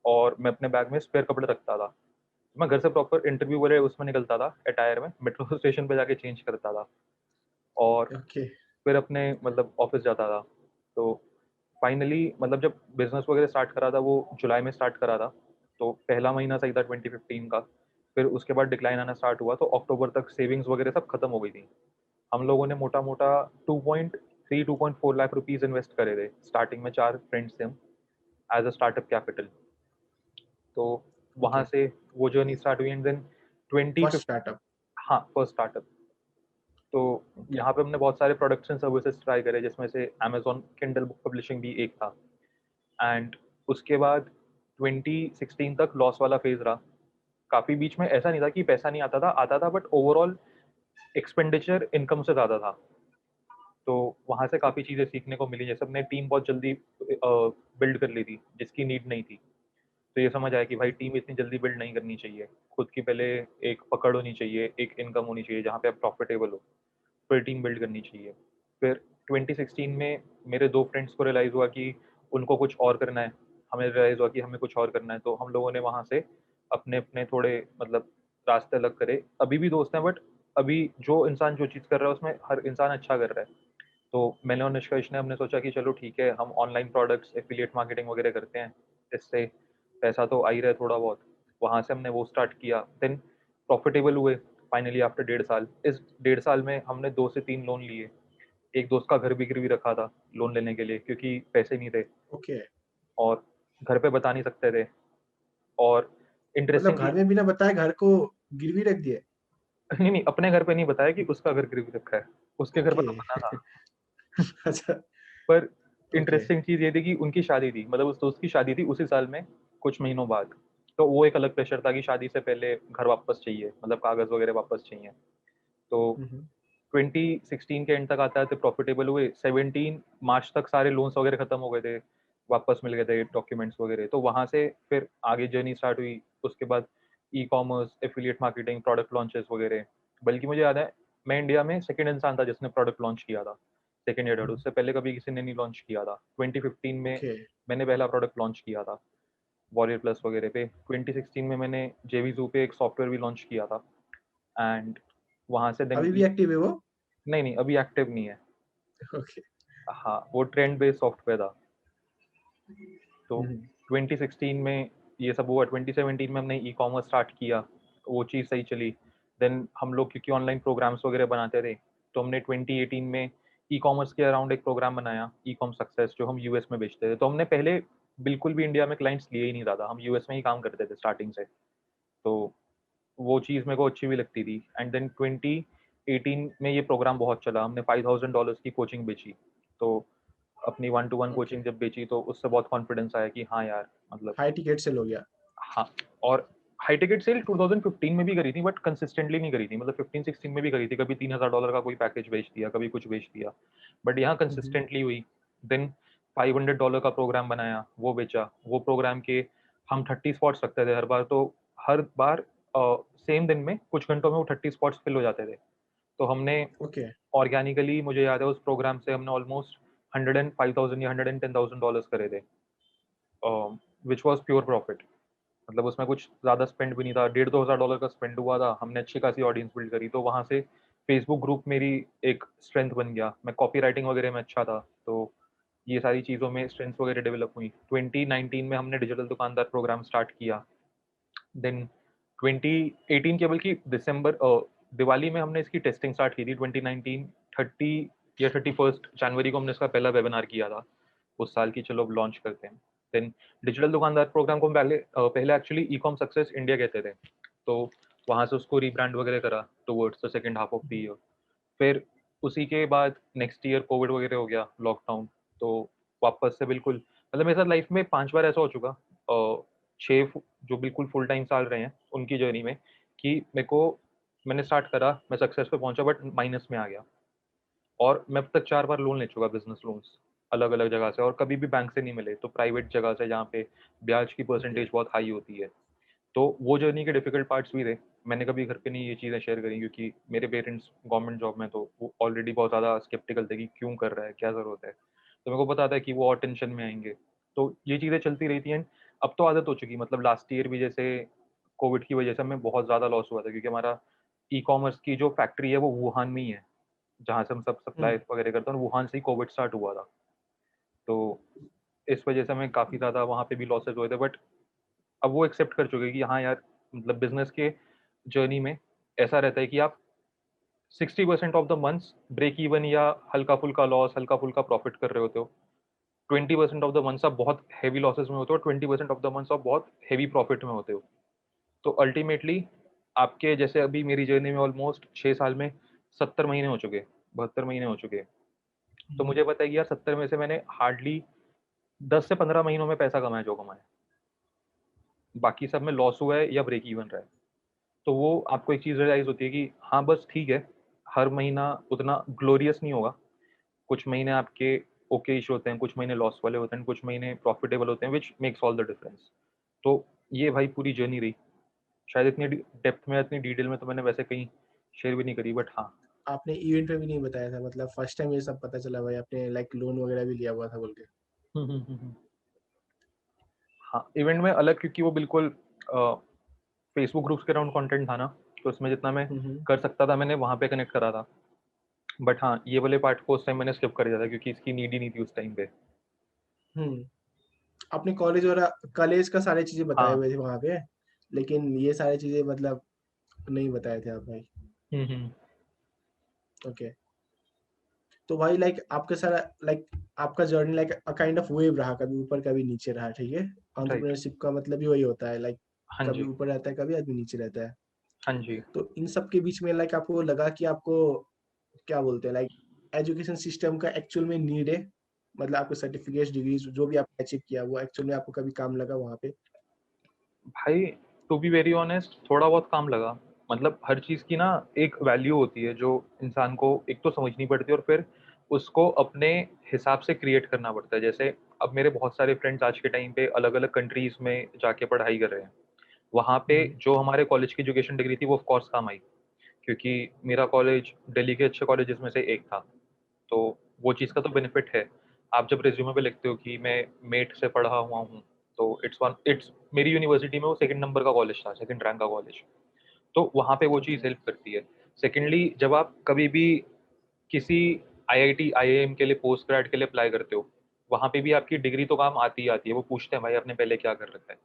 और मैं अपने बैग में स्पेयर कपड़े रखता था। मैं घर से प्रॉपर इंटरव्यू वाले उसमें निकलता था, अटायर में, मेट्रो स्टेशन पे जाके चेंज करता था, और ओके। फिर अपने मतलब ऑफ़िस जाता था। तो फाइनली मतलब जब बिज़नेस वगैरह स्टार्ट करा था वो जुलाई में स्टार्ट करा था, तो पहला महीना सही था 2015 का। फिर उसके बाद डिक्लाइन आना स्टार्ट हुआ, तो अक्टूबर तक सेविंग्स वगैरह सब खत्म हो गई थी। हम लोगों ने मोटा-मोटा 2.3 2.4 लाख रुपीज़ इन्वेस्ट करे थे। स्टार्टिंग में 4 फ्रेंड्स थे हम, एज़ अ स्टार्टअप कैपिटल। तो वहाँ ओके। से वो जर्नी स्टार्ट हुई, एंड देन फर्स्ट 2015, स्टार्टअप। हाँ, फर्स्ट स्टार्टअप। तो ओके। यहाँ पे हमने बहुत सारे प्रोडक्ट्स एंड सर्विसेज ट्राई करे, जिसमें से अमेज़न किंडल बुक पब्लिशिंग भी एक था। एंड उसके बाद 2016 तक लॉस वाला फेज़ रहा। काफ़ी बीच में ऐसा नहीं था कि पैसा नहीं आता था, बट ओवरऑल एक्सपेंडिचर इनकम से ज़्यादा था। तो वहाँ से काफ़ी चीज़ें सीखने को मिली, जैसे हमने टीम बहुत जल्दी बिल्ड कर ली थी, जिसकी नीड नहीं थी। तो ये समझ आया कि भाई टीम इतनी जल्दी बिल्ड नहीं करनी चाहिए। खुद की पहले एक पकड़ होनी चाहिए, एक इनकम होनी चाहिए जहाँ पे आप प्रॉफिटेबल हो, फिर टीम बिल्ड करनी चाहिए। फिर 2016 में मेरे 2 फ्रेंड्स को रियलाइज़ हुआ कि उनको कुछ और करना है, हमें रियलाइज़ हुआ कि हमें कुछ और करना है, तो हम लोगों ने वहाँ से अपने-अपने थोड़े मतलब रास्ते अलग करे। अभी भी दोस्त हैं, बट अभी जो इंसान जो चीज़ कर रहा है उसमें हर इंसान अच्छा कर रहा है। तो मैंने और निष्कर्ष ने हमने सोचा कि चलो ठीक है, हम ऑनलाइन प्रोडक्ट्स एफिलिएट मार्केटिंग वगैरह करते हैं, इससे पैसा तो आ ही रहा है थोड़ा बहुत। वहाँ से हमने वो स्टार्ट किया, देन प्रॉफिटेबल हुए फाइनली आफ्टर 1.5 साल। इस 1.5 साल में हमने 2 से 3 लोन लिए। एक दोस्त का घर भी गिरवी रखा था लोन लेने के लिए, क्योंकि पैसे नहीं थे ओके। और घर पे बता नहीं सकते थे। और मतलब इंटरेस्टिंग घर चीज, में बिना बताए घर को गिरवी रख दिए? नहीं नहीं, अपने घर पे नहीं बताया कि उसका घर गिरवी रखा है, उसके घर पर ओके। तो पता था। अच्छा। पर ओके। इंटरेस्टिंग चीज ये थी कि उनकी शादी थी, मतलब उस दोस्त की शादी थी उसी साल में, कुछ महीनों बाद। तो वो एक अलग प्रेशर था कि शादी से पहले घर वापस चाहिए, मतलब कागज वगैरह वापस चाहिए। तो हम्म। 2016 के एंड तक आता है तो प्रॉफिटेबल हुए। 17 मार्च तक सारे लोन्स वगैरह खत्म हो गए थे, वापस मिल गए थे डॉक्यूमेंट्स वगैरह। तो वहां से फिर आगे जर्नी स्टार्ट हुई। उसके बाद e commerce, affiliate marketing, product launches वगैरह। बल्कि मुझे याद है, मैं इंडिया में सेकंड इंसान था जिसने प्रोडक्ट लॉन्च किया था, सेकंड या थर्ड। हम्म। उससे पहले कभी किसी ने नहीं लॉन्च किया था। 2015 में ओके। मैंने पहला प्रोडक्ट लॉन्च किया था वॉरियर प्लस वगैरह पे। 2016 में मैंने जेवीजू पे एक सॉफ्टवेयर भी लॉन्च किया था। एंड वहां से देन अभी भी एक्टिव है वो? नहीं नहीं, अभी एक्टिव नहीं है। ओके। हाँ, वो ट्रेंड बेस्ड सॉफ्टवेयर था। तो हम्म। 2016 में ये सब हुआ। 2017 में हमने ई कॉमर्स स्टार्ट किया, वो चीज़ सही चली। देन हम लोग क्योंकि ऑनलाइन प्रोग्राम्स वगैरह बनाते थे, तो हमने 2018 में ई कॉमर्स के अराउंड एक प्रोग्राम बनाया, ई कॉम सक्सेस, जो हम यूएस में बेचते थे। तो हमने पहले बिल्कुल भी इंडिया में क्लाइंट्स लिए ही नहीं था, हम यूएस में ही काम करते थे स्टार्टिंग से। तो वो चीज़ मेरे को अच्छी भी लगती थी। एंड देन 2018 में ये प्रोग्राम बहुत चला, हमने $5,000 की कोचिंग बेची। तो अपनी 1-to-1 ओके। कोचिंग जब बेची तो उससे बहुत कॉन्फिडेंस आया कि हाँ यार, मतलब हाई टिकट सेल हो गया? हाँ। और हाई टिकट सेल 2015 में भी करी थी, बट कंसिस्टेंटली नहीं करी थी। मतलब 15-16 में भी करी थी, कभी $3,000 का कोई पैकेज बेच दिया, कभी कुछ बेच दिया, बट यहाँ हम्म। कंसिस्टेंटली हुई। देन $500 का प्रोग्राम बनाया, वो बेचा। वो प्रोग्राम के हम 30 स्पॉट्स रखते थे हर बार। तो हर बार सेम दिन में कुछ घंटों में वो 30 स्पॉट्स फिल हो जाते थे। तो हमने ओके। ऑर्गेनिकली, मुझे याद है, उस प्रोग्राम से हमने ऑलमोस्ट 105,000 या $110,000 करे थे, विच वॉज प्योर प्रॉफिट। मतलब उसमें कुछ ज़्यादा स्पेंड भी नहीं था, 1,500-2,000 का स्पेंड हुआ था, हमने अच्छी खासी ऑडियंस बिल्ड करी। तो वहाँ से फेसबुक ग्रुप मेरी एक स्ट्रेंथ बन गया। मैं कॉपी राइटिंग वगैरह में अच्छा था, तो ये सारी चीज़ों में स्ट्रेंथ्स वगैरह डेवलप हुई। 2019 में हमने डिजिटल दुकानदार प्रोग्राम स्टार्ट किया। देन 2018 के, बल्कि दिसंबर, दिवाली में हमने इसकी टेस्टिंग स्टार्ट की थी। 2019 30 या 31 जनवरी को हमने इसका पहला वेबिनार किया था उस साल की, चलो अब लॉन्च करते हैं। देन डिजिटल दुकानदार प्रोग्राम को हम पहले actually e com success India कहते थे। तो वहाँ से उसको रीब्रांड वगैरह करा towards the second half of the year. फिर उसी के बाद नेक्स्ट ईयर कोविड वगैरह हो गया, लॉकडाउन। तो वापस से बिल्कुल, मतलब मेरे साथ लाइफ में 5 बार ऐसा हो चुका, 6 जो बिल्कुल फुल टाइम साल रहे हैं उनकी जर्नी में, कि मैंने स्टार्ट करा, मैं सक्सेस पे पहुंचा, बट माइनस में आ गया। और मैं अब तक 4 बार लोन ले चुका, बिजनेस लोन्स, अलग अलग जगह से, और कभी भी बैंक से नहीं मिले। तो प्राइवेट जगह से, जहाँ पे ब्याज की ओके। परसेंटेज बहुत हाई होती है। तो वो जर्नी के डिफिकल्ट पार्ट्स भी थे। मैंने कभी घर पे नहीं ये चीज़ें शेयर करी, क्योंकि मेरे पेरेंट्स गवर्नमेंट जॉब में, तो वो ऑलरेडी बहुत ज़्यादा स्केप्टिकल थे कि क्यों कर रहा है, क्या ज़रूरत है। तो मेरे को पता था कि वो और टेंशन में आएंगे। तो ये चीज़ें चलती रहती हैं। अब तो आदत हो चुकी, मतलब लास्ट ईयर भी जैसे कोविड की वजह से हमें बहुत ज़्यादा लॉस हुआ था, क्योंकि हमारा ई कॉमर्स की जो फैक्ट्री है वो वुहान में ही है, जहाँ से हम सब सप्लाई हम्म। वगैरह करते हैं, और वुहान से ही कोविड स्टार्ट हुआ था। तो इस वजह से हमें काफ़ी ज़्यादा वहाँ पे भी लॉसेस हुए थे। बट अब वो एक्सेप्ट कर चुके हैं कि हाँ यार, मतलब बिजनेस के जर्नी में ऐसा रहता है कि आप 60% of the months break even या हल्का फुल्का लॉस, हल्का फुल्का प्रॉफिट कर रहे होते हो। 20% ऑफ द मंथ्स आप बहुत हेवी लॉसेस में होते हो, 20% ऑफ द मंथ्स आप बहुत हेवी प्रॉफिट में होते हो। तो अल्टीमेटली आपके, जैसे अभी मेरी जर्नी में ऑलमोस्ट 6 साल में 70 महीने हो चुके, 72 महीने हो चुके। तो हम्म। मुझे पता है कि यार 70 में से मैंने हार्डली 10 से 15 महीनों में पैसा कमाया, जो कमाया, बाकी सब में लॉस हुआ है या ब्रेक इवन रहा है। तो वो आपको एक चीज़ रियलाइज़ होती है कि हाँ, बस ठीक है, हर महीना उतना ग्लोरियस नहीं होगा। कुछ महीने आपके ओके-इश होते हैं, कुछ महीने लॉस वाले होते हैं, कुछ महीने प्रॉफिटेबल होते हैं, which makes all the difference. तो ये भाई पूरी जर्नी रही। शायद इतनी डेप्थ में, इतनी डिटेल में तो मैंने वैसे कहीं शेयर भी नहीं करी, बट हाँ। आपने इवेंट में भी नहीं बताया था, मतलब फर्स्ट टाइम ये सब पता चला भाई आपने लाइक लोन वगैरह भी लिया हुआ था बोल के। हुँ, हुँ, हुँ, हुँ। हाँ, इवेंट में अलग, क्योंकि वो बिल्कुल फेसबुक ग्रुप्स के अराउंड कंटेंट था ना, तो उसमें जितना मैं हम्म। कर सकता था मैंने वहाँ पे कनेक्ट करा था। बट हाँ, ये वाले पार्ट को उस टाइम मैंने स्किप कर दिया था क्योंकि इसकी नीड ही नहीं थी उस टाइम पे। हम्म। आपने कॉलेज और कॉलेज का सारी चीजें बताए हाँ। हुए थे वहां पे, लेकिन ये सारी चीजें मतलब नहीं बताए थे आप भाई। हम्म। ओके। तो भाई लाइक आपका सारा लाइक आपका journey like a kind of wave रहा, कभी ऊपर कभी नीचे रहा, ठीक है। राइट। एंटरप्रेन्योरशिप का मतलब ही वही होता है, लाइक हाँ कभी जी। ऊपर रहता है कभी आदमी नीचे रहता है। हाँ जी। तो इन सब के बीच में लाइक आपको लगा कि आपको क्या बोलते हैं लाइक एजुकेशन सिस्टम का एक्चुअल में नीड है, मतलब आपके सर्टिफिकेट डिग्री जो भी आपने अचीव किया वो एक्चुअल में आपको कभी काम लगा वहाँ पे? भाई, टू बी वेरी ऑनेस्ट, थोड़ा बहुत काम लगा। मतलब हर चीज़ की ना एक वैल्यू होती है जो इंसान को एक तो समझनी पड़ती है और फिर उसको अपने हिसाब से क्रिएट करना पड़ता है। जैसे अब मेरे बहुत सारे फ्रेंड्स आज के टाइम पे अलग अलग कंट्रीज में जाके पढ़ाई कर रहे हैं। वहाँ पे हम्म। जो हमारे कॉलेज की एजुकेशन डिग्री थी वो ऑफ कोर्स काम आई, क्योंकि मेरा कॉलेज दिल्ली के अच्छे कॉलेजेस में से एक था। तो वो चीज़ का तो बेनिफिट है। आप जब रिज्यूमे पे लिखते हो कि मैं मेट से पढ़ा हुआ हूँ, तो इट्स मेरी यूनिवर्सिटी में वो सेकंड नंबर का कॉलेज था, सेकंड रैंक का कॉलेज। तो वहाँ पे वो ओके। चीज़ हेल्प करती है। सेकेंडली, जब आप कभी भी किसी आईआईटी आईआईएम के लिए पोस्ट ग्रेड के लिए अप्लाई करते हो, वहाँ पे भी आपकी डिग्री तो काम आती ही आती है। वो पूछते हैं भाई आपने पहले क्या कर रखा है।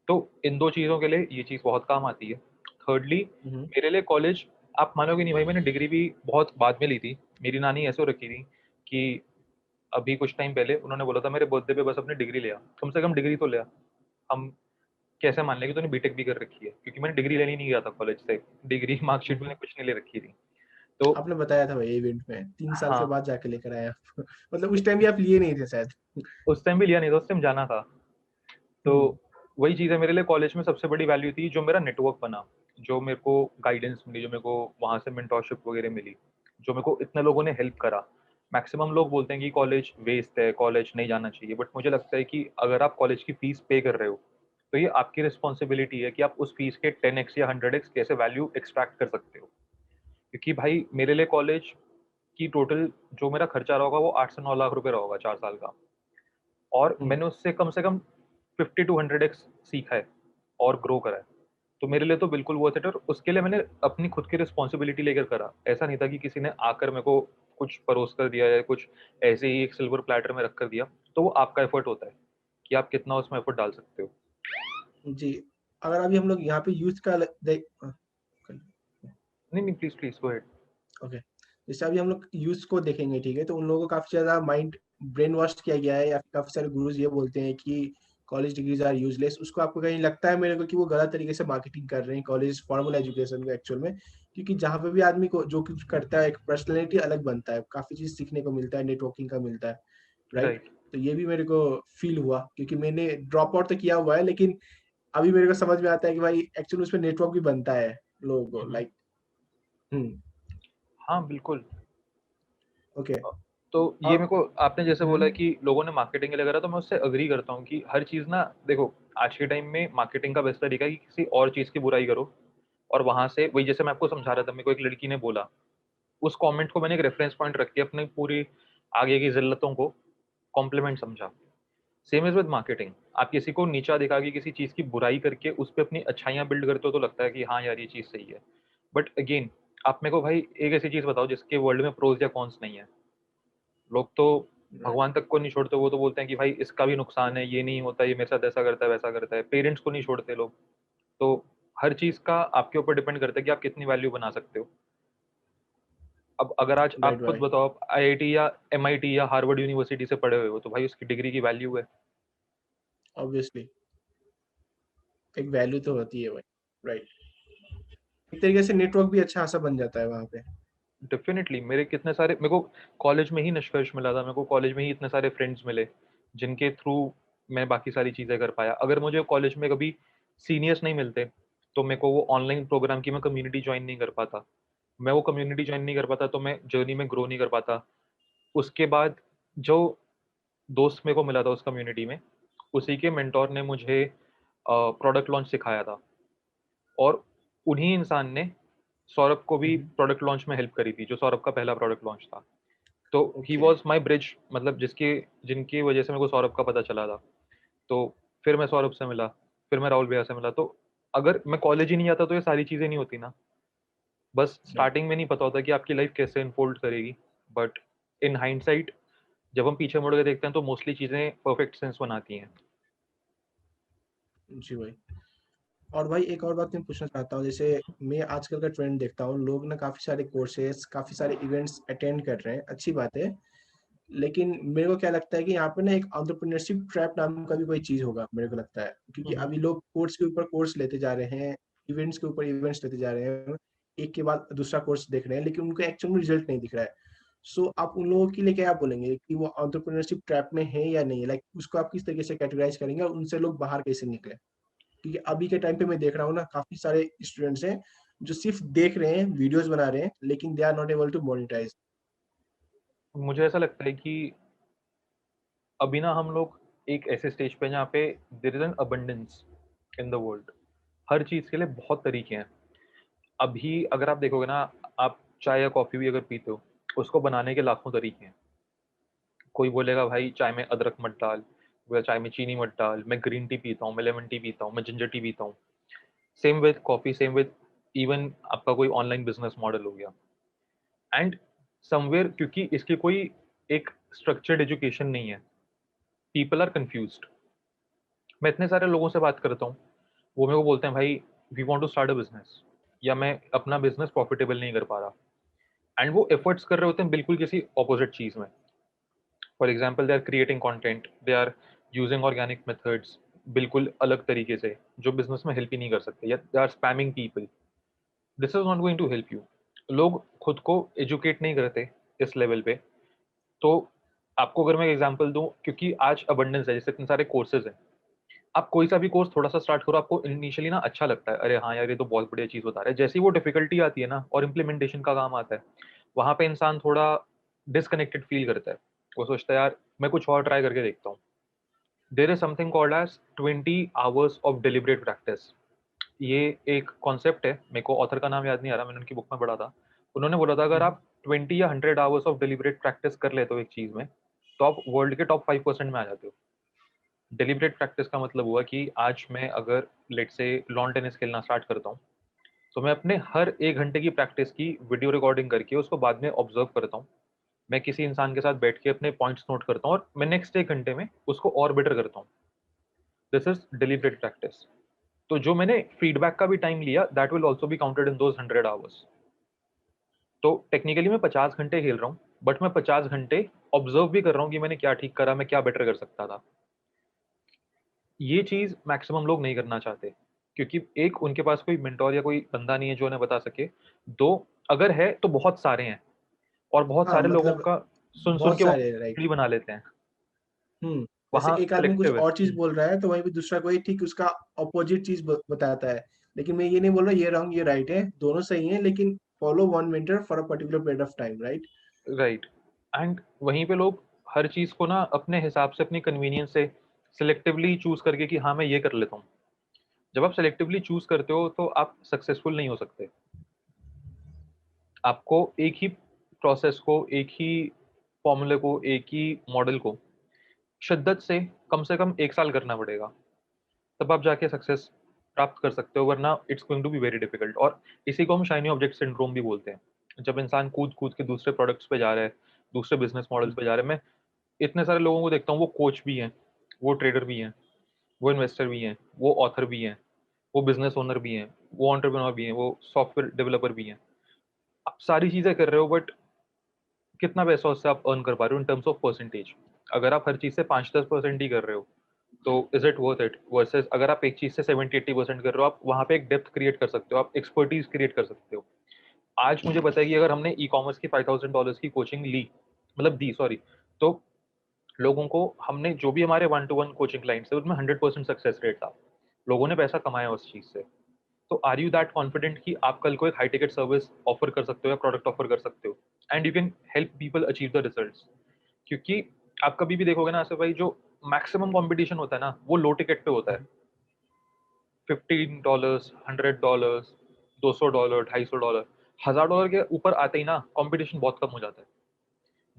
तो इन दो चीज़ों के लिए ये चीज़ बहुत काम आती है। थर्डली, हम्म। मेरे लिए कॉलेज, आप मानोगे नहीं भाई, मैंने डिग्री भी बहुत बाद में ली थी। मेरी नानी ऐसे हो रखी थी कि अभी कुछ टाइम पहले उन्होंने बोला था मेरे बर्थडे पे बस अपनी डिग्री ले आ, कम से कम डिग्री तो ले आ। हम कैसे मान लें कि तूने बीटेक भी कर रखी है, क्योंकि मैंने डिग्री लेने नहीं गया था कॉलेज से। डिग्री मार्कशीट मैंने हम्म। कुछ नहीं ले रखी थी। तो आपने बताया था भाई इवेंट में 3 साल के हाँ, बाद जाके लेकर आए आप। मतलब उस टाइम भी आप लिए नहीं थे शायद। उस टाइम भी लिया नहीं था, उस टाइम जाना था। तो हम्म। वही चीज़ है, मेरे लिए कॉलेज में सबसे बड़ी वैल्यू थी जो मेरा नेटवर्क बना, जो मेरे को गाइडेंस मिली, जो मेरे को वहाँ से मेंटोरशिप वगैरह मिली, जो मेरे को इतने लोगों ने हेल्प करा। मैक्सिमम लोग बोलते हैं कि कॉलेज वेस्ट है, कॉलेज नहीं जाना चाहिए, बट मुझे लगता है कि अगर आप कॉलेज की फीस पे कर रहे हो, तो ये आपकी रिस्पॉन्सिबिलिटी है कि आप उस फीस के 10x या 100x कैसे वैल्यू एक्सट्रैक्ट कर सकते हो। क्योंकि भाई मेरे लिए कॉलेज की टोटल जो मेरा खर्चा रहा होगा वो 8 से 9 लाख रुपए रहा होगा 4 साल का, और हम्म। मैंने उससे कम से कम 50 टू 100x सीखा है और ग्रो करा है। तो मेरे लिए तो बिल्कुल वर्थ इट, और उसके लिए मैंने अपनी खुद की रिस्पॉन्सिबिलिटी लेकर करा। ऐसा नहीं था कि किसी ने आकर मेरे को कुछ परोस कर दिया या कुछ ऐसे ही एक सिल्वर प्लेटर में रख कर दिया। तो वो आपका एफर्ट होता है कि आप कितना उसमें एफर्ट डाल सकते हो। जी। अगर अभी हम लोग यहाँ पे यूथ का नहीं नहीं, please please go ahead. Okay, जैसे अभी हम लोग यूथ को देखेंगे, ठीक है, तो उन लोगों को काफी ज्यादा माइंड ब्रेन वॉश किया गया है, या काफी सारे गुरुज ये बोलते हैं कि कॉलेज डिग्रीज आर यूजलेस। उसको आपको कहीं लगता है मेरे को कि वो गलत तरीके से मार्केटिंग कर रहे हैं कॉलेज फॉर्मल एजुकेशन को एक्चुअल में? क्योंकि जहाँ पे भी आदमी को जो कुछ करता है एक पर्सनैलिटी अलग बनता है, काफी चीज सीखने को मिलता है, नेटवर्किंग का मिलता है, राइट? राइट। तो ये भी मेरे को फील हुआ, क्योंकि मैंने ड्रॉप आउट तो किया हुआ है, लेकिन अभी मेरे को समझ में आता है कि भाई एक्चुअली उसमें नेटवर्क भी बनता है लोगों को, लाइक। हम्म। हाँ बिल्कुल। ओके। तो ये और मेरे को आपने जैसे बोला हम्म। कि लोगों ने मार्केटिंग के लिए करा, तो मैं उससे अग्री करता हूँ कि हर चीज़ ना, देखो, आज के टाइम में मार्केटिंग का बेस्ट तरीका है कि किसी और चीज़ की बुराई करो, और वहां से वही, जैसे मैं आपको समझा रहा था, मेरे को एक लड़की ने बोला, उस कमेंट को मैंने एक रेफरेंस पॉइंट रख के अपनी पूरी आगे की जिल्लतों को कॉम्प्लीमेंट समझा। Same is with marketing. आप किसी को नीचा दिखा के किसी चीज़ की बुराई करके उस पर अपनी अच्छाइयाँ बिल्ड करते हो तो लगता है कि हाँ यार ये चीज़ सही है। बट अगेन, आप मेरे को भाई एक ऐसी चीज़ बताओ जिसके वर्ल्ड में प्रोज या कॉन्स नहीं है। लोग तो भगवान तक को नहीं छोड़ते, वो तो बोलते हैं कि भाई इसका भी नुकसान है, ये नहीं होता, ये मेरे साथ ऐसा करता है वैसा करता है। पेरेंट्स को नहीं छोड़ते लोग। तो हर चीज़ का आपके ऊपर डिपेंड करता है कि आप कितनी वैल्यू बना सकते हो। अब अगर आज राइट आप खुद भाई। बताओ, आप आईआईटी या एमआईटी या हार्वर्ड यूनिवर्सिटी से पढ़े हुए हो, तो भाई उसकी डिग्री की वैल्यू है। ऑब्वियसली एक वैल्यू तो होती है भाई, राइट। एक तरीके से नेटवर्क भी अच्छा खासा बन जाता है वहाँ पे। डेफिनेटली, मेरे कितने सारे, मेरे को कॉलेज में ही निष्कर्ष मिला था, मेरे को कॉलेज में ही इतने सारे फ्रेंड्स मिले जिनके थ्रू मैं बाकी सारी चीज़ें कर पाया। अगर मुझे कॉलेज में कभी सीनियर्स नहीं मिलते, तो मेरे को वो ऑनलाइन प्रोग्राम की मैं कम्युनिटी ज्वाइन नहीं कर पाता। मैं वो कम्युनिटी ज्वाइन नहीं कर पाता तो मैं जर्नी में ग्रो नहीं कर पाता। उसके बाद जो दोस्त मेरे को मिला था उस कम्युनिटी में, उसी के मेंटोर ने मुझे प्रोडक्ट लॉन्च सिखाया था, और उन्हीं इंसान ने सौरभ को भी प्रोडक्ट लॉन्च में हेल्प करी थी, जो सौरभ का पहला प्रोडक्ट लॉन्च था। तो ही ओके। वॉज माई ब्रिज, मतलब जिसके जिनकी वजह से मेरे को सौरभ का पता चला था। तो फिर मैं सौरभ से मिला, फिर मैं राहुल भैया से मिला। तो अगर मैं कॉलेज ही नहीं आता तो ये सारी चीज़ें नहीं होती ना। बस स्टार्टिंग में नहीं पता होता कि आपकी लाइफ कैसे अनफोल्ड करेगी, बट इन हाइंडसाइट जब हम पीछे मुड़ के देखते हैं तो मोस्टली चीजें परफेक्ट सेंस बनाती हैं। जी भाई। और भाई एक और बात मैं पूछना चाहता हूँ, जैसे मैं आजकल का ट्रेंड देखता हूँ, लोग ना काफी सारे कोर्सेज, काफी सारे इवेंट्स अटेंड कर रहे हैं, अच्छी बात है। लेकिन मेरे को क्या लगता है कि यहाँ पे ना एक एंटरप्रेन्योरशिप ट्रैप नाम का भी कोई चीज होगा, मेरे को लगता है, क्योंकि हम्म। अभी लोग कोर्स के ऊपर कोर्स लेते जा रहे हैं, इवेंट्स के ऊपर इवेंट्स लेते जा रहे हैं, एक के बाद दूसरा कोर्स देख रहे हैं, लेकिन उनको एक्चुअल में रिजल्ट नहीं दिख रहा है। सो आप उन लोगों के लिए क्या बोलेंगे कि वो एंटरप्रेन्योरशिप ट्रैप में है या नहीं, लाइक उसको आप किस तरीके से कैटेगराइज करेंगे और उनसे लोग बाहर कैसे निकले? क्योंकि अभी के टाइम पे मैं देख रहा हूँ ना, काफी सारे स्टूडेंट्स हैं जो सिर्फ देख रहे हैं, वीडियोस बना रहे हैं, लेकिन they are not able to monetise. मुझे ऐसा लगता है कि अभी ना हम लोग एक ऐसे स्टेज पे हैं जहाँ पे there is an abundance in the world. हर चीज के लिए बहुत तरीके हैं। अभी अगर आप देखोगे ना, आप चाय या कॉफी भी अगर पीते हो, उसको बनाने के लाखों तरीके हैं। कोई बोलेगा भाई चाय में अदरक मत डाल, या चाय में चीनी मत डाल, मैं ग्रीन टी पीता हूँ, मैं लेमन टी पीता हूँ, मैं जिंजर टी पीता हूँ। Same with coffee, same with even आपका कोई ऑनलाइन बिजनेस मॉडल हो गया। एंड समवेयर क्योंकि इसकी कोई एक स्ट्रक्चर्ड एजुकेशन नहीं है, पीपल आर कंफ्यूज्ड। मैं इतने सारे लोगों से बात करता हूँ, वो मेरे को बोलते हैं भाई we want to start a business, या मैं अपना बिजनेस प्रॉफिटेबल नहीं कर पा रहा। एंड वो एफर्ट्स कर रहे होते हैं बिल्कुल किसी ऑपोजिट चीज में। For example they are creating content, they are using organic methods बिल्कुल अलग तरीके से, जो बिजनेस में हेल्प ही नहीं कर सकते, या they are spamming people. This is not going to help you. लोग खुद को एजुकेट नहीं करते इस लेवल पे। तो आपको अगर मैं एग्जांपल दूं, क्योंकि आज अबंडेंस है, जैसे इतने सारे कोर्सेज हैं, आप कोई सा भी कोर्स थोड़ा सा स्टार्ट करो, आपको इनिशियली ना अच्छा लगता है, अरे हाँ यार ये तो बहुत बढ़िया चीज बता रहा है। जैसे ही वो डिफिकल्टी आती है ना और इम्प्लीमेंटेशन का काम आता है, वहां पे इंसान थोड़ा डिसकनेक्टेड फील करता है। वो सोचता है यार मैं कुछ और ट्राई करके देखता हूँ। There is something called as 20 hours of deliberate practice. ये एक कॉन्सेप्ट है, मेरे को ऑथर का नाम याद नहीं आ रहा, मैंने उनकी बुक में पढ़ा था। उन्होंने बोला था अगर आप 20 या 100 आवर्स ऑफ डिलिबरेट प्रैक्टिस कर लेते हो एक चीज में, तो आप वर्ल्ड के टॉप 5% में आ जाते हो। डिलिबरेट प्रैक्टिस का मतलब हुआ कि आज मैं अगर लेट से लॉन टेनिस खेलना स्टार्ट करता हूँ, तो मैं अपने हर 1 घंटे की प्रैक्टिस की वीडियो रिकॉर्डिंग करके उसको बाद में ऑब्जर्व करता हूँ। मैं किसी इंसान के साथ बैठ के अपने पॉइंट्स नोट करता हूँ और मैं नेक्स्ट 1 घंटे में उसको और बेटर करता हूँ। This is deliberate practice. तो जो मैंने फीडबैक का भी टाइम लिया, that will also be counted in those 100 hours. तो टेक्निकली मैं 50 घंटे खेल रहा हूँ, बट मैं 50 घंटे ऑब्जर्व भी कर रहा हूँ कि मैंने क्या ठीक करा, मैं क्या बेटर कर सकता था। ये चीज मैक्सिमम लोग नहीं करना चाहते, क्योंकि एक उनके पास कोई मेंटोर या कोई बंदा नहीं है जो उन्हें बता सके। दो, अगर है तो बहुत सारे हैं, और बहुत हाँ सारे लोगों मतलब का सुन सुन बहुत के वो सारे, राइट। वीडियो बना लेते हैं। जैसे वहां एक आदमी कुछ सिलेक्टिव है। और चीज बोल रहा है तो वहीं पे दूसरा कोई ठीक उसका अपोजिट चीज बताता है। लेकिन मैं ये नहीं बोल रहा ये रॉन्ग ये राइट है, दोनों सही है, लेकिन follow one mentor for a particular period of time, right? Right. And वहीं पे लोग हर चीज को ना अपने हिसाब से, अपनी कन्वीनियंस से सिलेक्टिवली चूज करके कि हाँ मैं ये कर लेता हूँ। जब आप सेलेक्टिवली चूज करते हो तो आप सक्सेसफुल नहीं हो सकते। आपको एक ही प्रोसेस को, एक ही फॉर्मूले को, एक ही मॉडल को शिद्दत से कम 1 साल करना पड़ेगा, तब आप जाके सक्सेस प्राप्त कर सकते हो, वरना it's going to be very difficult. और इसी को हम शाइनी ऑब्जेक्ट सिंड्रोम भी बोलते हैं। जब इंसान कूद कूद के दूसरे प्रोडक्ट्स पे जा रहा है, दूसरे बिजनेस मॉडल्स पे जा रहा है। मैं इतने सारे लोगों को देखता हूँ, वो कोच भी हैं, वो ट्रेडर भी हैं, वो इन्वेस्टर भी हैं, वो ऑथर भी हैं, वो बिजनेस ओनर भी हैं, वो एंटरप्रेन्योर भी हैं, वो सॉफ्टवेयर डेवलपर भी हैं। आप सारी चीजें कर रहे हो, बट कितना पैसा उससे आप अर्न कर पा रहे हो इन टर्म्स ऑफ परसेंटेज? अगर आप हर चीज से 5-10% ही कर रहे हो, तो is it worth it? Versus अगर आप एक चीज से 70-80% कर रहे हो, आप वहां पे एक डेप्थ क्रिएट कर सकते हो, आप एक्सपर्टीज क्रिएट कर सकते हो। आज मुझे पता है कि अगर हमने ई कॉमर्स की $5,000 की कोचिंग ली, मतलब दी, सॉरी, तो लोगों को हमने जो भी हमारे 1-to-1 कोचिंग क्लाइंट्स थे, उसमें 100% सक्सेस रेट था। लोगों ने पैसा कमाया उस चीज से। तो आर यू दैट कॉन्फिडेंट कि आप कल को एक हाई टिकट सर्विस ऑफर कर सकते हो या प्रोडक्ट ऑफर कर सकते हो, and you can help people achieve the results? क्योंकि आप कभी भी देखोगे ना आसिफ भाई, जो मैक्सिमम कंपटीशन होता है ना, वो लो टिकट पे होता है। $15, $100, $200, $250, $1,000 के ऊपर आते ही ना कंपटीशन बहुत कम हो जाता है।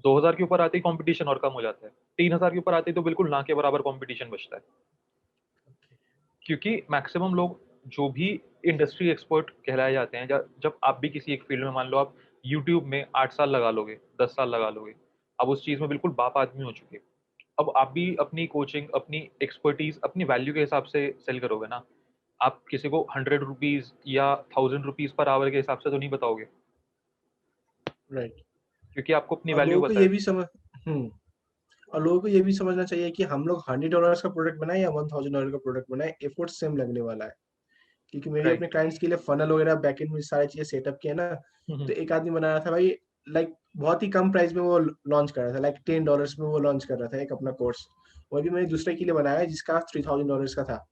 2,000 के ऊपर आते ही कंपटीशन और कम हो जाता है। 3,000 के ऊपर आते ही तो बिल्कुल ना के बराबर कंपटीशन बचता है। क्योंकि मैक्सिमम लोग जो भी इंडस्ट्री एक्सपर्ट कहलाए जाते हैं। जब आप भी किसी एक फील्ड में, मान लो आप यूट्यूब में 8 साल लगा लोगे, 10 साल लगा लोगे, अब उस चीज़ में बिल्कुल बाप आदमी हो चुके, अब आप भी अपनी कोचिंग, अपनी एक्सपर्टीज, अपनी वैल्यू के हिसाब से सेल करोगे ना। आप किसी को 100 रुपीज या 1000 रुपीज पर आवर के हिसाब से तो नहीं बताओगे, राइट। क्योंकि आपको अपनी और वैल्यू लोगों को पता ये है। भी समझ हम्म और लोगों को ये भी समझना चाहिए कि हम लोग $100 का प्रोडक्ट बनाए या $1000 का प्रोडक्ट बनाए, एफर्ट सेम लगने वाला है। क्योंकि मैं भी अपने राइट। क्लाइंट्स के लिए फनल वगैरह बैकएंड में सारी चीजें सेटअप किया ना, तो एक आदमी बना रहा था भाई, लाइक बहुत ही कम प्राइस में वो लॉन्च कर रहा था, लाइक $10 में वो लॉन्च कर रहा था एक अपना कोर्स। वो भी मैंने दूसरे के लिए बनाया जिसका $3000 का था।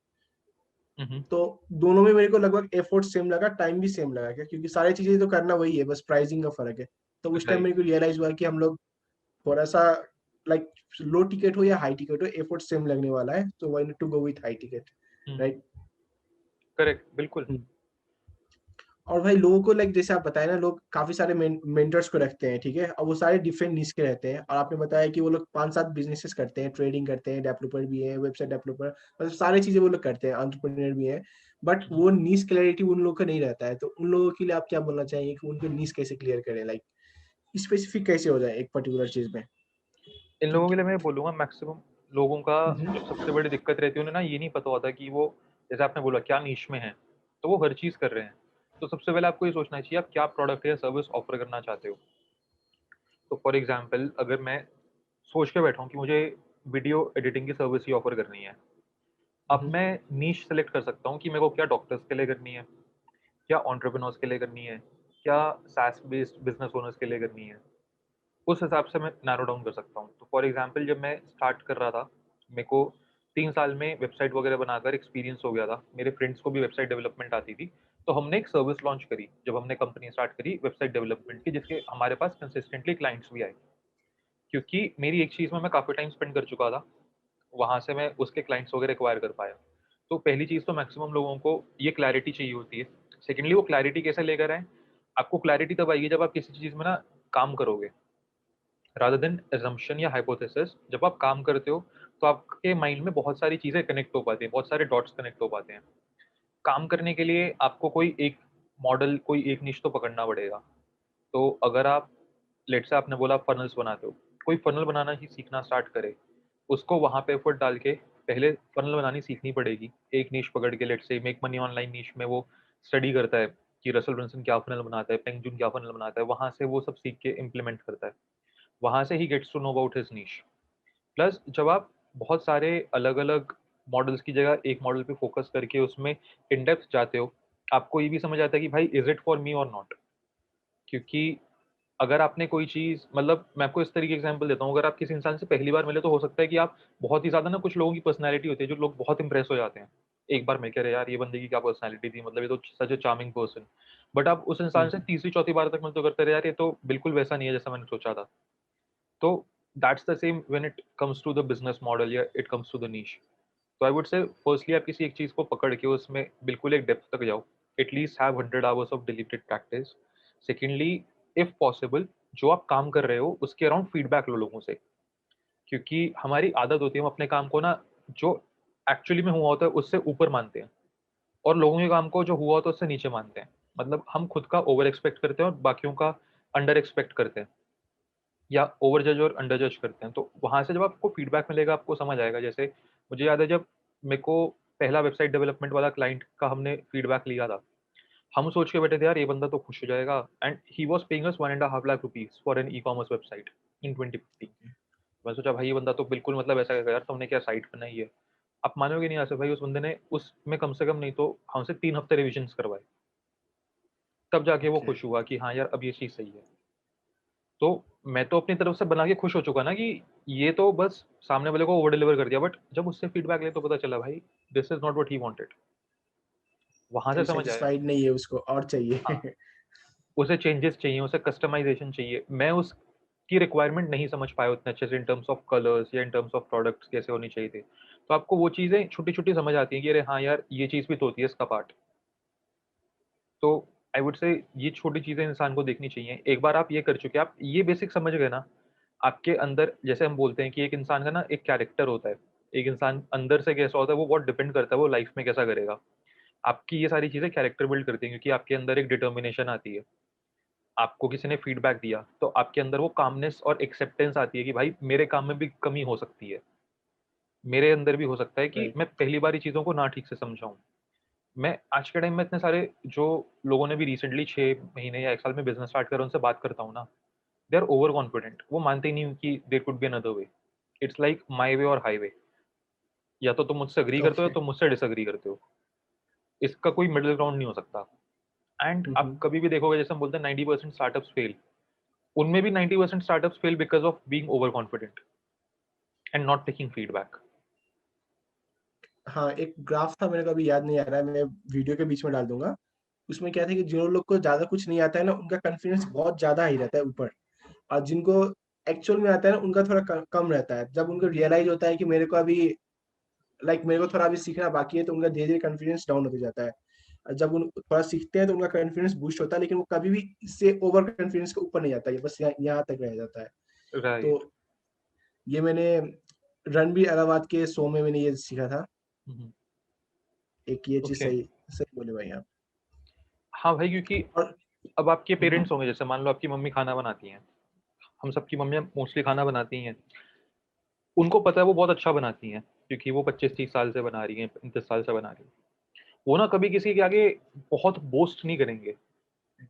तो दोनों में मेरे को लगभग एफर्ट सेम लगा, टाइम भी सेम लगा, क्या क्योंकि सारी चीजें तो करना वही है, बस प्राइसिंग का फर्क है। तो उस टाइम राइट। मेरे को रियलाइज हुआ कि हम लोग थोड़ा सा, लाइक लो टिकट हो या हाई टिकट हो, एफर्ट सेम लगने वाला है, तो why not to go with high ticket, right. Correct, बिल्कुल। और भाई लोगों को, लाइक जैसे आप बताए ना, लोग काफी सारे मेंटर्स को रखते हैं, ठीक है, और वो सारे डिफरेंट निश के रहते हैं, और आपने बताया कि वो लोग 5-7 बिजनेसेस करते हैं, ट्रेडिंग करते हैं, डेवलपर भी है, वेबसाइट डेवलपर, मतलब सारी चीजें वो लोग करते हैं, एंटरप्रेन्योर भी है। बट वो नीश क्लैरिटी उन लोगों का नहीं रहता है, तो उन लोगों के लिए आप क्या बोलना चाहेंगे कि उनके नीश कैसे क्लियर करें, लाइक स्पेसिफिक कैसे हो जाए एक पर्टिकुलर चीज में? इन लोगों के क्योंकि लिए मैं बोलूंगा, मैक्सिमम लोगों का जो हम्म सबसे बड़ी दिक्कत रहती है, उन्हें ना ये नहीं पता होता कि वो, जैसे आपने बोला, क्या नीश में है, तो वो हर चीज कर रहे हैं। तो सबसे पहले आपको ये सोचना चाहिए आप क्या प्रोडक्ट या सर्विस ऑफर करना चाहते हो। तो फॉर एग्जाम्पल, अगर मैं सोच के बैठा हूँ कि मुझे वीडियो एडिटिंग की सर्विस ही ऑफर करनी है, अब हम्म मैं नीश सेलेक्ट कर सकता हूँ कि मेरे को क्या डॉक्टर्स के लिए करनी है, क्या एंटरप्रेन्योर्स के लिए करनी है, क्या सास बेस्ड बिजनेस ओनर्स के लिए करनी है। उस हिसाब से मैं नैरो डाउन कर सकता हूँ। तो फॉर एग्जांपल, जब मैं स्टार्ट कर रहा था, मेरे को 3 साल में वेबसाइट वगैरह बनाकर एक्सपीरियंस हो गया था, मेरे फ्रेंड्स को भी वेबसाइट डेवलपमेंट आती थी। तो हमने एक सर्विस लॉन्च करी, जब हमने कंपनी स्टार्ट करी वेबसाइट डेवलपमेंट की, जिसके हमारे पास कंसिस्टेंटली क्लाइंट्स भी आए, क्योंकि मेरी एक चीज़ में मैं काफ़ी टाइम स्पेंड कर चुका था, वहाँ से मैं उसके क्लाइंट्स वगैरह एक्वायर कर पाया। तो पहली चीज़ तो मैक्सिमम लोगों को ये क्लैरिटी चाहिए होती है। सेकेंडली, वो क्लैरिटी कैसे लेकर आएँ? आपको क्लैरिटी तब आएगी जब आप किसी चीज़ में ना काम करोगे, रादर देन assumption या hypothesis। जब आप काम करते हो, तो आपके माइंड में बहुत सारी चीज़ें कनेक्ट हो पाती हैं, बहुत सारे डॉट्स कनेक्ट हो पाते हैं। काम करने के लिए आपको कोई एक मॉडल, कोई एक निश तो पकड़ना पड़ेगा। तो अगर आप, लेट से आपने बोला फनल्स बनाते हो, कोई फनल बनाना ही सीखना स्टार्ट करे, उसको वहाँ पे एफर्ट डाल के पहले फनल बनानी सीखनी पड़ेगी। एक निश पकड़ के, लेट से मेक मनी ऑनलाइन निश में वो स्टडी करता है कि रसल ब्रंसन क्या फनल बनाता है, पेंग जून क्या फनल बनाता है, वहाँ से वो सब सीख के इम्प्लीमेंट करता है। वहाँ से ही gets to know about his niche. Plus जब आप बहुत सारे अलग-अलग मॉडल्स की जगह एक मॉडल पे फोकस करके उसमें इन डेप्थ जाते हो, आपको ये भी समझ आता है कि भाई इज़ इट फॉर मी और नॉट? क्योंकि अगर आपने कोई चीज़, मतलब मैं आपको इस तरीके एग्जांपल देता हूँ, अगर आप किसी इंसान से पहली बार मिले तो हो सकता है कि आप बहुत ही ज़्यादा ना, कुछ लोगों की पर्सनैलिटी होती है जो लोग बहुत इम्प्रेस हो जाते हैं। एक बार में कह रहे यार ये बंदे की क्या पर्सनैलिटी थी, मतलब ये तो सच अ चार्मिंग पर्सन। बट आप उस इंसान से तीसरी चौथी बार तक मिलते हो, करते रहे यार ये तो बिल्कुल वैसा नहीं है जैसा मैंने सोचा था। तो that's the same when it comes to the business model या it comes to the niche. तो आई वुड से फर्स्टली आप किसी एक चीज़ को पकड़ के उसमें बिल्कुल एक डेप्थ तक जाओ, at least have 100 hours of deleted practice. Secondly, if possible, जो आप काम कर रहे हो उसके अराउंड फीडबैक लो लोगों से, क्योंकि हमारी आदत होती है हम अपने काम को ना, जो एक्चुअली में हुआ होता है उससे ऊपर मानते हैं, और लोगों के काम को जो हुआ होता है उससे नीचे मानते हैं। मतलब हम खुद का ओवर एक्सपेक्ट करते हैं और बाकियों का अंडर एक्सपेक्ट करते हैं, या ओवर जज और अंडर जज करते हैं। तो वहाँ से जब आपको फीडबैक मिलेगा आपको समझ आएगा। जैसे मुझे याद है, जब मेरे को पहला वेबसाइट डेवलपमेंट वाला क्लाइंट का हमने फीडबैक लिया था, हम सोच के बैठे थे यार ये बंदा तो खुश हो जाएगा, and he was paying us 1.5 lakh rupees for an e-commerce website in 2015। मैं सोचा भाई ये बंदा तो बिल्कुल, मतलब ऐसा करेगा यार, तुमने क्या साइट बनाई है। आप मानोगे नहीं, आसिफ भाई, उस बंदे ने उसमें कम से कम नहीं तो हमसे 3 हफ्ते रिविजन्स करवाए, तब जाके वो ओके। खुश हुआ कि हाँ यार अब ये चीज़ सही है। तो मैं तो अपनी तरफ से बना के खुश हो चुका ना कि ये तो बस सामने वाले को ओवर डिलीवर कर दिया, बट जब उससे फीडबैक ले तो पता चला भाई this is not what he wanted. वहां से अभी समझ आया। सेटिस्फाइड नहीं है, उसको और हाँ, चाहिए। उसे चेंजेस चाहिए, उसे कस्टमाइजेशन चाहिए। मैं उसकी रिक्वायरमेंट नहीं समझ पाया उतने अच्छे से, इन टर्म्स ऑफ कलर्स या इन टर्म्स ऑफ प्रोडक्ट्स कैसे होनी चाहिए थी। तो आपको वो चीज़ें छोटी छोटी समझ आती हैं कि अरे हाँ यार ये चीज़ भी तो होती है इसका पार्ट। तो आई वुड से ये छोटी चीज़ें इंसान को देखनी चाहिए। एक बार आप ये कर चुके, आप ये बेसिक समझ गए ना, आपके अंदर, जैसे हम बोलते हैं कि एक इंसान का ना एक कैरेक्टर होता है, एक इंसान अंदर से कैसा होता है वो बहुत डिपेंड करता है वो लाइफ में कैसा करेगा। आपकी ये सारी चीजें कैरेक्टर बिल्ड करती हैं, क्योंकि आपके अंदर एक डिटर्मिनेशन आती है। आपको किसी ने फीडबैक दिया तो आपके अंदर वो कामनेस और एक्सेप्टेंस आती है कि भाई मेरे काम में भी कमी हो सकती है, मेरे अंदर भी हो सकता है कि राइट। मैं पहली बार ही चीज़ों को ना ठीक से समझाऊँ। मैं आज के टाइम में इतने सारे जो लोगों ने भी रिसेंटली 6 महीने या 1 साल में बिज़नेस स्टार्ट करा उनसे बात करता हूँ ना, दे आर ओवर कॉन्फिडेंट। वो मानते ही नहीं कि there could be another way. It's like my way और हाईवे। या तो तुम मुझसे एग्री करते हो ओके। या तुम मुझसे डिसएग्री करते हो। इसका कोई मिडल ग्राउंड नहीं हो सकता। एंड आप हम्म। कभी भी देखोगे, जैसे हम बोलते हैं 90% स्टार्टअप्स फेल, उनमें भी 90% startups fail because of being over confident and not taking feedback. हाँ, एक ग्राफ था, मेरे को अभी याद नहीं आ रहा है, मैं वीडियो के बीच में डाल दूंगा। उसमें क्या था कि जो लोग को ज्यादा कुछ नहीं आता है ना, उनका कॉन्फिडेंस बहुत ज्यादा ही रहता है ऊपर। और जिनको एक्चुअल में आता है ना, उनका थोड़ा कम रहता है। जब उनको रियलाइज होता है कि मेरे को अभी मेरे को थोड़ा अभी सीखना बाकी है, तो उनका धीरे धीरे कॉन्फिडेंस डाउन होते जाता है। और जब उन थोड़ा सीखते हैं तो उनका कॉन्फिडेंस बूस्ट होता है, लेकिन वो कभी भी इससे ओवर कॉन्फिडेंस के ऊपर नहीं जाता है, बस यहाँ तक रह जाता है। तो राइट। ये मैंने रणबीर अलाहाबाद के शो में मैंने ये सीखा था। हुँ, एक ये चीज ओके। सही सही बोले भाई आप। हाँ भाई, क्योंकि और अब आपके हम्म, पेरेंट्स होंगे, जैसे मान लो आपकी मम्मी खाना बनाती हैं, हम सबकी मम्मियाँ मोस्टली खाना बनाती हैं। उनको पता है वो बहुत अच्छा बनाती हैं, क्योंकि वो 25-30 साल से बना रही हैं, 35 साल से बना रही हैं। वो ना कभी किसी के आगे बहुत बोस्ट नहीं करेंगे।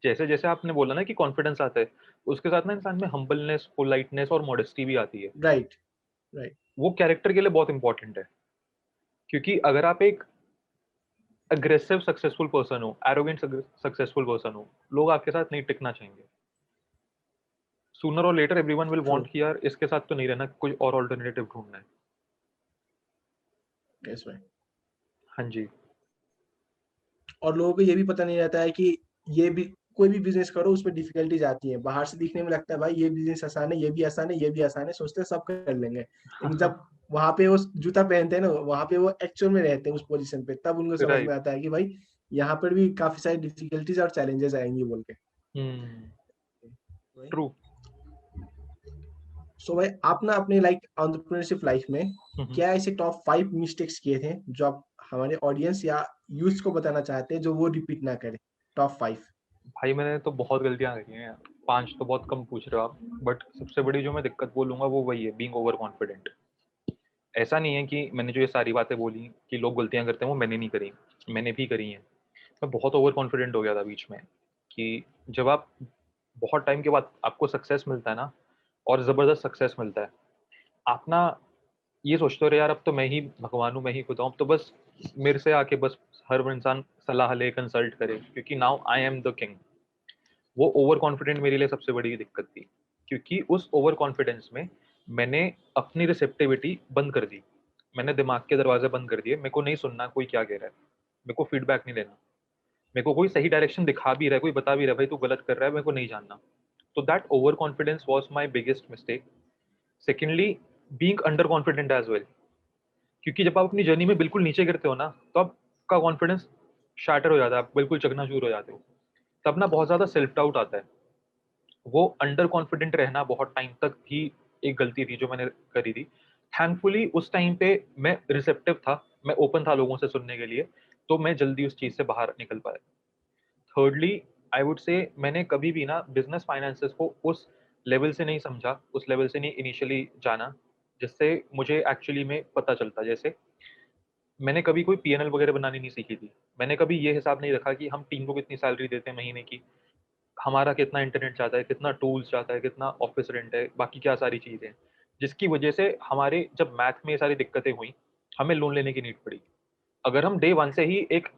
जैसे-जैसे आपने बोला ना कि कॉन्फिडेंस आता है, उसके साथ ना इंसान में हम्बलनेस, पोलाइटनेस और मॉडेस्टी भी आती है। Right, right. वो कैरेक्टर के लिए बहुत इंपॉर्टेंट है, क्योंकि अगर आप एक एग्रेसिव सक्सेसफुल पर्सन हो, एरोगेंट सक्सेसफुल पर्सन हो, लोग आपके साथ नहीं टिकना चाहेंगे। सूनर और later everyone will true. Want कि यार इसके साथ तो नहीं रहना, कोई और अल्टरनेटिव ढूँढना है। यस भाई। हाँ जी। और लोगों को ये भी पता नहीं रहता है कि ये भी कोई भी बिजनेस करो, उसमें डिफिकल्टीज आती है। बाहर से दिखने में लगता है भाई ये बिजनेस आसान है, ये भी आसान है, ये भी आसान है, सोचते हैं सब कर लेंगे। लेकिन जब वहां पे वो जूता पहनते हैं ना, वहां पे वो एक्चुअल में रहते हैं उस पोजीशन पे, तब उनको समझ में राइट। आता है कि भाई यहाँ पर भी काफी सारी डिफिकल्टीज और चैलेंजेस आएंगी बोल के। हुँ, भाई, ट्रू। सो भाई आप ना अपने एंटरप्रेन्योरशिप लाइफ में हुँ, हुँ। क्या ऐसे टॉप 5 मिस्टेक्स किए थे जो आप हमारे ऑडियंस या यूथ को बताना चाहते हैं, जो वो रिपीट ना करे? टॉप 5। भाई मैंने तो बहुत गलतियाँ करी हैं, 5 तो बहुत कम पूछ रहे हो आप, बट सबसे बड़ी जो मैं दिक्कत बोलूँगा वो वही है, बीइंग ओवर कॉन्फिडेंट। ऐसा नहीं है कि मैंने जो ये सारी बातें बोली कि लोग गलतियाँ करते हैं, वो मैंने नहीं करी, मैंने भी करी हैं। मैं बहुत ओवर कॉन्फिडेंट हो गया था बीच में, कि जब आप बहुत टाइम के बाद आपको सक्सेस मिलता है ना, और ज़बरदस्त सक्सेस मिलता है, आप ना ये सोचते हो, अरे यार अब तो मैं ही भगवान हूँ, मैं ही खुदा हूँ, अब तो बस मेरे से आके बस हर वो इंसान सलाह ले, कंसल्ट करे, क्योंकि now I am the king. वो ओवर कॉन्फिडेंट मेरे लिए सबसे बड़ी दिक्कत थी, क्योंकि उस ओवर कॉन्फिडेंस में मैंने अपनी रिसेप्टिविटी बंद कर दी। मैंने दिमाग के दरवाजे बंद कर दिए, मेरे को नहीं सुनना कोई क्या कह रहा है, मेरे को फीडबैक नहीं लेना, मेरे को कोई सही डायरेक्शन दिखा भी रहा है, कोई बता भी रहा है भाई तू गलत कर रहा है, मेरे को नहीं जानना। तो that over confidence was my biggest mistake. Secondly, being under confident as well, क्योंकि जब आप अपनी जर्नी में बिल्कुल नीचे गिरते हो ना, तो आपका कॉन्फिडेंस शैटर हो जाता है, आप बिल्कुल चकनाचूर हो जाते हो। तब ना बहुत ज़्यादा सेल्फ डाउट आता है। वो अंडर कॉन्फिडेंट रहना बहुत टाइम तक भी एक गलती थी जो मैंने करी थी। थैंकफुली उस टाइम पे मैं रिसेप्टिव था, मैं ओपन था लोगों से सुनने के लिए, तो मैं जल्दी उस चीज़ से बाहर निकल पाया। थर्डली, आई वुड से मैंने कभी भी ना बिज़नेस फाइनेंसेस को उस लेवल से नहीं समझा, उस लेवल से नहीं इनिशियली जाना, जिससे मुझे एक्चुअली में पता चलता। जैसे मैंने कभी कोई पी&एल वगैरह बनानी नहीं सीखी थी। मैंने कभी ये हिसाब नहीं रखा कि हम टीम को कितनी सैलरी देते हैं महीने की, हमारा कितना इंटरनेट जाता है, कितना टूल्स जाता है, कितना ऑफ़िस रेंट है, बाकी क्या सारी चीज़ें हैं। जिसकी वजह से हमारे जब मैथ में ये सारी दिक्कतें हुई, हमें लोन लेने की नीड पड़ी। अगर हम डे 1 से ही एक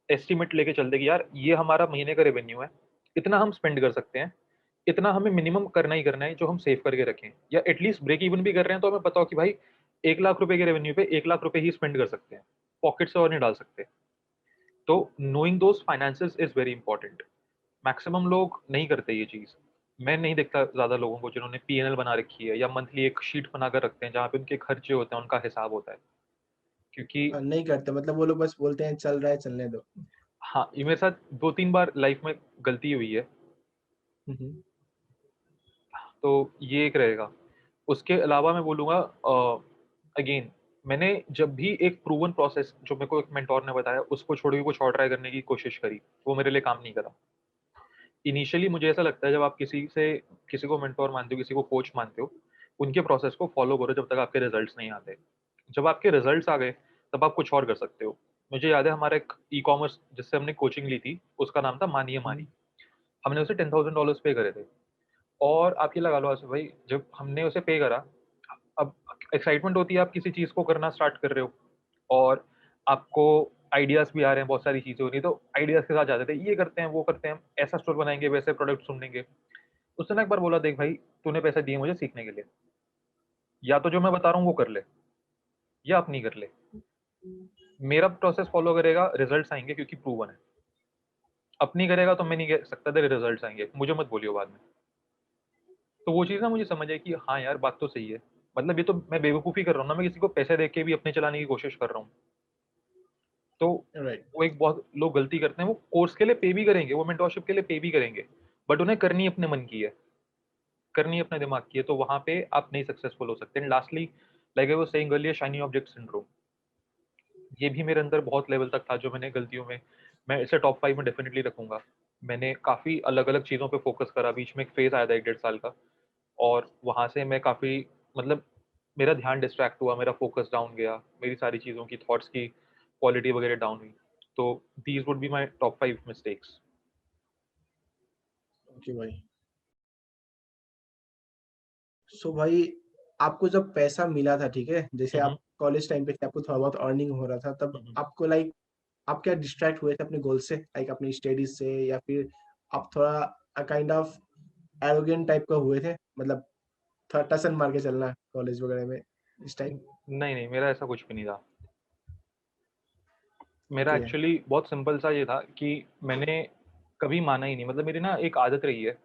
एस्टीमेट लेके चलते कि यार ये हमारा महीने का रेवेन्यू है, इतना हम स्पेंड कर सकते हैं, इतना हमें मिनिमम करना ही करना है जो हम सेव करके रखें, या एटलीस्ट ब्रेक इवन भी कर रहे हैं तो हमें पता हो कि भाई 1 लाख रुपए के रेवेन्यू पे 1 लाख रुपए ही स्पेंड कर सकते हैं, पॉकेट से और नहीं डाल सकते। तो knowing those finances is very important. Maximum लोग नहीं करते ये चीज़। मैं नहीं देखता ज़्यादा लोगों को जिन्होंने पी&एल बना रखी है या मंथली एक शीट बनाकर रखते हैं जहाँ पे उनके खर्चे होते हैं, उनका हिसाब होता है। क्योंकि नहीं करते, मतलब वो लोग बस बोलते हैं चल रहा है, चलने दो। हाँ, ये मेरे साथ 2-3 बार लाइफ़ में गलती हुई है, हम्म। तो ये एक रहेगा। उसके अलावा मैं बोलूँगा अगेन मैंने जब भी एक प्रूवन प्रोसेस जो मेरे को एक मेंटोर ने बताया उसको छोड़ के कुछ और ट्राई करने की कोशिश करी, वो मेरे लिए काम नहीं करा। इनिशियली मुझे ऐसा लगता है जब आप किसी को मेंटोर मानते हो, किसी को कोच मानते हो, उनके प्रोसेस को फॉलो करो जब तक आपके रिजल्ट्स नहीं आते। जब आपके रिजल्ट्स आ गए, तब आप कुछ और कर सकते हो। मुझे याद है हमारा एक ई-कॉमर्स जिससे हमने कोचिंग ली थी, उसका नाम था मानिए मानी। हमने उसे $10,000 पे करे थे और आप ये लगा लो आसिफ भाई, जब हमने उसे पे करा, अब एक्साइटमेंट होती है, आप किसी चीज़ को करना स्टार्ट कर रहे हो और आपको आइडियाज़ भी आ रहे हैं, बहुत सारी चीज़ें हो रही हैं, तो आइडियाज़ के साथ जाते थे, ये करते हैं, वो करते हैं, ऐसा स्टोर बनाएँगे, वैसे प्रोडक्ट ढूँढेंगे। उसने ना एक बार बोला, "देख भाई, तूने पैसे दिए मुझे सीखने के लिए, या तो जो मैं बता रहा हूँ वो कर ले, या अपनी कर ले। मेरा प्रोसेस फ़ॉलो करेगा, रिज़ल्ट्स आएँगे क्योंकि प्रूवन है। अपनी करेगा तो मैं नहीं कह सकता तेरे रिज़ल्ट्स आएँगे, मुझे मत बोलियो बाद में।" तो वो चीज़ ना मुझे समझ आई कि हाँ यार, बात तो सही है। मतलब ये तो मैं बेवकूफ़ी कर रहा हूँ ना, मैं किसी को पैसे दे के भी अपने चलाने की कोशिश कर रहा हूँ। तो राइट। वो एक बहुत लोग गलती करते हैं, वो कोर्स के लिए पे भी करेंगे, वो मेंटरशिप के लिए पे भी करेंगे, बट उन्हें करनी अपने मन की है, करनी अपने दिमाग की है, तो वहाँ पे आप नहीं सक्सेसफुल हो सकते। And lastly, like I was saying earlier, shiny object syndrome, ये भी मेरे अंदर बहुत लेवल तक था जो मैंने गलतियों में, मैं इसे टॉप 5 में डेफ़िनिटली रखूँगा। मैंने काफ़ी अलग-अलग चीज़ों पे फ़ोकस करा, बीच में एक फ़ेज़ आया था 1 डेढ़ साल का, और वहाँ से मैं काफ़ी, मतलब मेरा ध्यान डिस्ट्रैक्ट हुआ, मेरा फ़ोकस डाउन गया, मेरी सारी चीज़ों की थॉट्स की क्वालिटी वगैरह डाउन हुई। तो these would be my top 5 mistakes. Okay भाई। सो भाई, आपको जब पैसा मिला था, ठीक है, जैसे हुँ, आप हुँ। कॉलेज टाइम पे थे, आपको थोड़ा बहुत अर्निंग हो रहा था, तब हुँ, हुँ। आपको लाइक आप क्या डिस्ट्रैक्ट हुए थे अपने गोल से, लाइक अपनी स्टडीज से, या फिर आप थोड़ा काइंड ऑफ एरोगेंट टाइप का हुए थे, मतलब थोड़ा टसन मार के चलना कॉलेज वगैरह में इस टाइप? नहीं, नहीं, मेरा ऐसा कुछ भी नहीं था। मेरा ओके। एक्चुअली बहुत सिंपल सा ये था कि मैंने कभी माना ही नहीं, मतलब मेरी ना एक आदत रही है,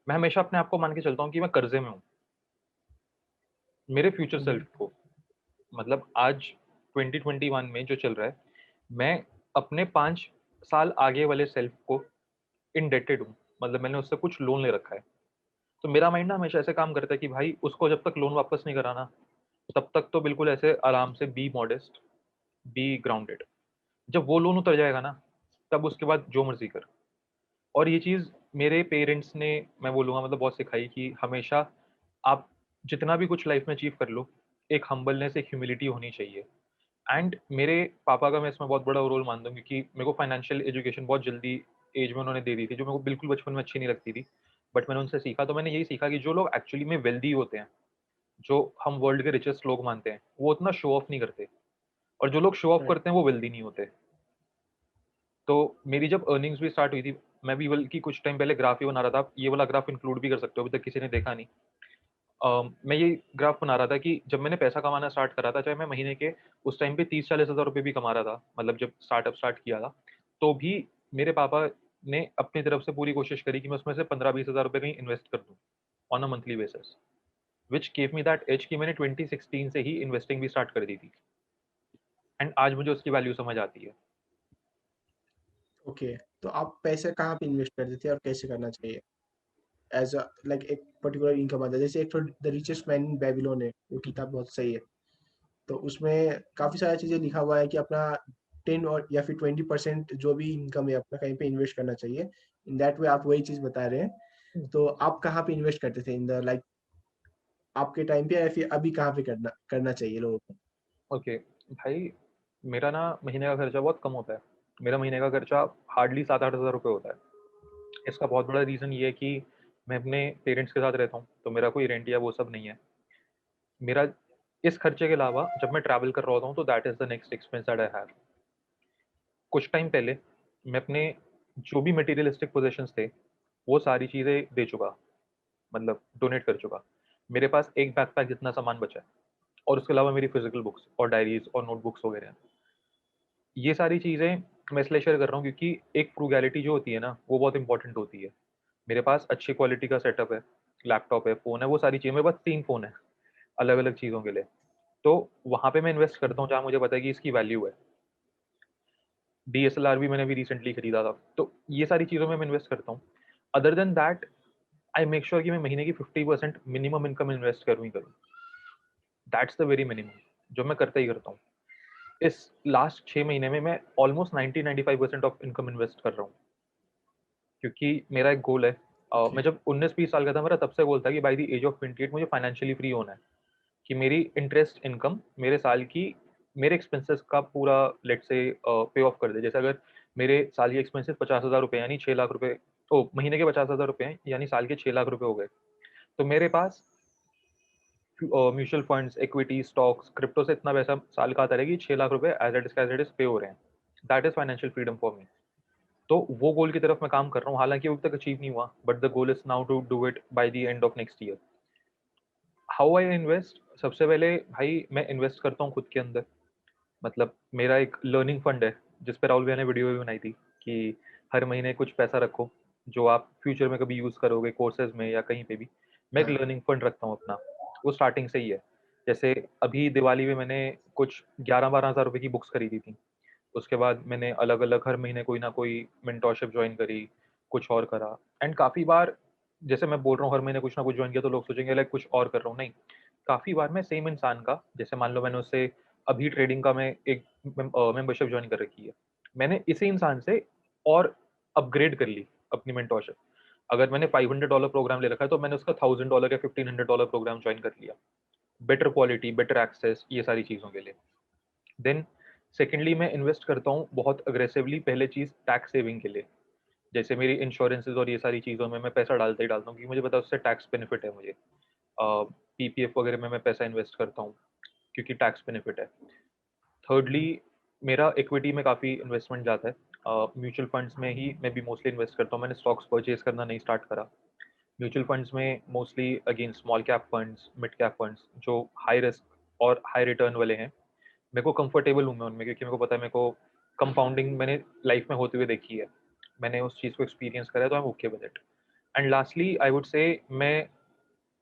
मैं हमेशा अपने आप को मान के चलता हूँ कि मैं कर्ज़े में हूँ, मेरे फ्यूचर सेल्फ को। मतलब आज 2021 में जो चल रहा है, मैं अपने 5 साल आगे वाले सेल्फ को इंडेटेड हूँ। मतलब मैंने उससे कुछ लोन ले रखा है। तो मेरा माइंड ना हमेशा ऐसे काम करता है कि भाई उसको जब तक लोन वापस नहीं कराना, तब तक तो बिल्कुल ऐसे आराम से बी मॉडेस्ट, बी ग्राउंडेड। जब वो लोन उतर जाएगा ना, तब उसके बाद जो मर्ज़ी कर। और ये चीज़ मेरे पेरेंट्स ने, मैं बोलूँगा, मतलब बहुत सिखाई कि हमेशा आप जितना भी कुछ लाइफ़ में अचीव कर लो, एक हम्बलनेस, एक ह्यूमिलिटी होनी चाहिए। एंड मेरे पापा का मैं इसमें बहुत बड़ा रोल मानता हूँ क्योंकि मेरे को फाइनेंशियल एजुकेशन बहुत जल्दी एज में उन्होंने दे दी थी, जो मेरे को बिल्कुल बचपन में अच्छी नहीं लगती थी। बट मैंने उनसे सीखा, तो मैंने यही सीखा कि जो लोग एक्चुअली में वेल्दी होते हैं, जो हम वर्ल्ड के रिचेस्ट लोग मानते हैं, वो उतना शो ऑफ नहीं करते, और जो लोग शो ऑफ राइट। करते हैं वो वेल्दी नहीं होते। तो मेरी जब अर्निंग्स भी स्टार्ट हुई थी, मैं भी बल्कि कुछ टाइम पहले ग्राफ ही बना रहा था, ये वाला ग्राफ इंक्लूड भी कर सकते हो, अभी तक किसी ने देखा नहीं। मैं ये ग्राफ बना रहा था कि जब मैंने पैसा कमाना स्टार्ट करा था, चाहे मैं महीने के उस टाइम पे 30-40 हज़ार रुपए भी कमा रहा था, मतलब जब स्टार्टअप स्टार्ट किया था, तो भी मेरे पापा ने अपनी तरफ से पूरी कोशिश करी कि मैं उसमें से 15-20 हज़ार रुपए कहीं इन्वेस्ट कर दूँ, on a monthly basis, which give me that edge कि मैंने 2016 से ही इन्वेस्टिंग भी स्टार्ट कर दी थी, एंड आज मुझे उसकी वैल्यू समझ आती है। ओके। तो आप पैसे कहाँ पे इन्वेस्ट करते थे और कैसे करना चाहिए? एज़ अ लाइक एक पर्टिकुलर इनकम आता है। जैसे एक तो the richest man in Babylon है, वो हुँ, हुँ। किताब बहुत सही है। तो उसमें काफ़ी सारी चीज़ें लिखा हुआ है कि अपना 10 और या फिर 20% जो भी इनकम है अपना कहीं पे इन्वेस्ट करना चाहिए। इन दैट वे आप वही चीज़ बता रहे हैं। तो आप कहाँ पे इन्वेस्ट करते थे इन द लाइक आपके टाइम पे, या फिर अभी कहाँ पे करना करना चाहिए लोगों को? ओके, भाई मेरा ना महीने का खर्चा बहुत कम होता है। मेरा महीने का खर्चा हार्डली 7-8 हज़ार रुपए होता है। इसका बहुत बड़ा रीज़न ये है कि मैं अपने पेरेंट्स के साथ रहता हूँ, तो मेरा कोई रेंट या वो सब नहीं है। मेरा इस खर्चे के अलावा जब मैं ट्रैवल कर रहा होता हूँ, तो that is the next expense that I have. कुछ टाइम पहले मैं अपने जो भी मटेरियलिस्टिक पोज़ेशंस थे, वो सारी चीज़ें दे चुका, मतलब डोनेट कर चुका। मेरे पास एक बैकपैक जितना सामान बचा है, और उसके अलावा मेरी फिज़िकल बुक्स और डायरीज़ और नोटबुक्स वगैरह हैं। ये सारी चीज़ें मैं इसलिए शेयर कर रहा हूँ क्योंकि एक फ्रूगैलिटी जो होती है ना, वो बहुत इंपॉर्टेंट होती है। मेरे पास अच्छी क्वालिटी का सेटअप है, लैपटॉप है, फ़ोन है, वो सारी चीज़ें, मेरे पास 3 फ़ोन हैं, अलग-अलग चीज़ों के लिए। तो वहाँ पे मैं इन्वेस्ट करता हूँ जहाँ मुझे पता है कि इसकी वैल्यू है। डीएसएलआर भी मैंने अभी रिसेंटली खरीदा था, तो ये सारी चीज़ों में मैं इन्वेस्ट करता हूँ। Other than that, I make sure कि मैं महीने की 50% मिनिमम इनकम इन्वेस्ट करूँ ही करूँ। That's the very minimum. जो मैं करता ही करता हूँ। इस लास्ट 6 महीने में मैं ऑलमोस्ट 90-95% ऑफ इनकम इन्वेस्ट कर रहा हूँ, क्योंकि मेरा एक गोल है। ओके। मैं जब 19-20 साल का था, मेरा तब से गोल था कि बाय द एज ऑफ 28 मुझे फाइनेंशियली फ्री होना है, कि मेरी इंटरेस्ट इनकम मेरे साल की मेरे एक्सपेंसेस का पूरा लेट्स से पे ऑफ कर दे। जैसे अगर मेरे साल के एक्सपेंसेस 50,000 रुपए यानी 6 लाख रुपए, महीने के 50,000 रुपए हैं यानी साल के 6 लाख रुपए हो गए। तो मेरे पास mutual funds, equity, stocks, crypto से इतना पैसा साल का आता रहेगा कि 6 लाख रुपए एज इट इज पे हो रहे हैं। That is financial freedom for me. तो वो गोल की तरफ मैं काम कर रहा हूँ, हालांकि अभी तक अचीव नहीं हुआ, but the goal is now to do it by the end of next year. How I invest? सबसे पहले भाई मैं इन्वेस्ट करता हूँ खुद के अंदर। मतलब मेरा एक लर्निंग फंड है, जिस पे राहुल भैया ने वीडियो भी बनाई थी कि हर महीने कुछ पैसा रखो जो आप फ्यूचर में कभी यूज करोगे, कोर्सेज में या कहीं पे भी। मैं एक हाँ। लर्निंग फंड रखता हूँ अपना, वो स्टार्टिंग से ही है। जैसे अभी दिवाली में मैंने कुछ 11-12 हज़ार रुपए की बुक्स खरीदी थी। उसके बाद मैंने अलग अलग हर महीने कोई ना कोई मेंटोरशिप ज्वाइन करी, कुछ और करा। एंड काफी बार, जैसे मैं बोल रहा हूँ हर महीने कुछ ना कुछ ज्वाइन किया, तो लोग सोचेंगे लाइक कुछ और कर रहा हूँ, नहीं। काफी बार मैं सेम इंसान का, जैसे मान लो मैंने उससे अभी ट्रेडिंग का मैं एक मेंबरशिप ज्वाइन कर रखी है, मैंने इसी इंसान से और अपग्रेड कर ली अपनी मेंटोरशिप। अगर मैंने $500 प्रोग्राम ले रखा है, तो मैंने उसका $1000 या $1500 प्रोग्राम ज्वाइन कर लिया। बेटर क्वालिटी, बेटर एक्सेस, ये सारी चीज़ों के लिए। देन सेकेंडली मैं इन्वेस्ट करता हूँ बहुत अग्रेसिवली, पहले चीज़ टैक्स सेविंग के लिए। जैसे मेरी इंश्योरेंसेज और ये सारी चीज़ों में मैं पैसा डालता ही डालता हूँ, क्योंकि मुझे पता है उससे टैक्स बेनिफिट है मुझे। पीपीएफ वगैरह में मैं पैसा इन्वेस्ट करता हूँ क्योंकि टैक्स बेनिफिट है। थर्डली मेरा इक्विटी में काफ़ी इन्वेस्टमेंट जाता है। म्यूचुअल फंड्स में ही मैं भी मोस्टली इन्वेस्ट करता हूँ। मैंने स्टॉक्स परचेज करना नहीं स्टार्ट करा। म्यूचुअल फंड्स में mostly again small cap funds, mid cap funds, जो हाई रिस्क और हाई रिटर्न वाले हैं। मेरे को कंफर्टेबल हूँ मैं उनमें, क्योंकि मेरे को पता है मेरे को कंपाउंडिंग मैंने लाइफ में होते हुए देखी है। मैंने उस चीज़ को एक्सपीरियंस करा है, तो I am okay with it. And lastly I would say मैं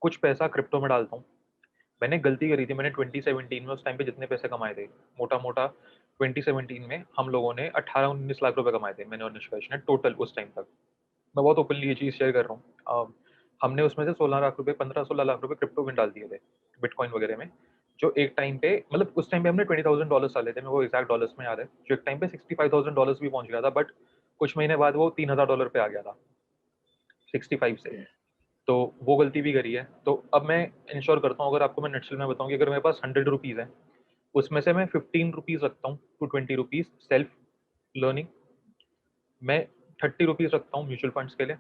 कुछ पैसा क्रिप्टो में डालता हूँ। मैंने गलती करी थी, मैंने 2017 में उस टाइम पे जितने पैसे कमाए थे, मोटा मोटा 2017 में हम लोगों ने 18-19 लाख रुपए कमाए थे, मैंने और निष्कर्ष ने टोटल उस टाइम तक। मैं बहुत ओपनली ये चीज़ शेयर कर रहा हूँ। हमने उसमें से 16 लाख रुपए, 15-16 लाख रुपए क्रिप्टो में डाल दिए थे, बिटकॉइन वगैरह में। जो एक टाइम पे, मतलब उस टाइम पे हमने $20,000 डाले थे, मेरे को एग्जैक्ट डॉलर्स में याद है, जो एक टाइम पे $65,000 भी पहुंच गया था, बट कुछ महीने बाद वो $3,000 पे आ गया था 65 से। ओके। तो वो गलती भी करी है। तो अब मैं इंश्योर करता हूँ, अगर आपको मैं नटशेल में बताऊँ कि अगर मेरे पास 100 रुपीज़ है, उसमें से मैं 15 रुपीज़ रखता हूँ टू 20 रुपीज़ सेल्फ लर्निंग। मैं 30 रुपीज़ रखता हूँ म्यूचुअल फंड्स के लिए।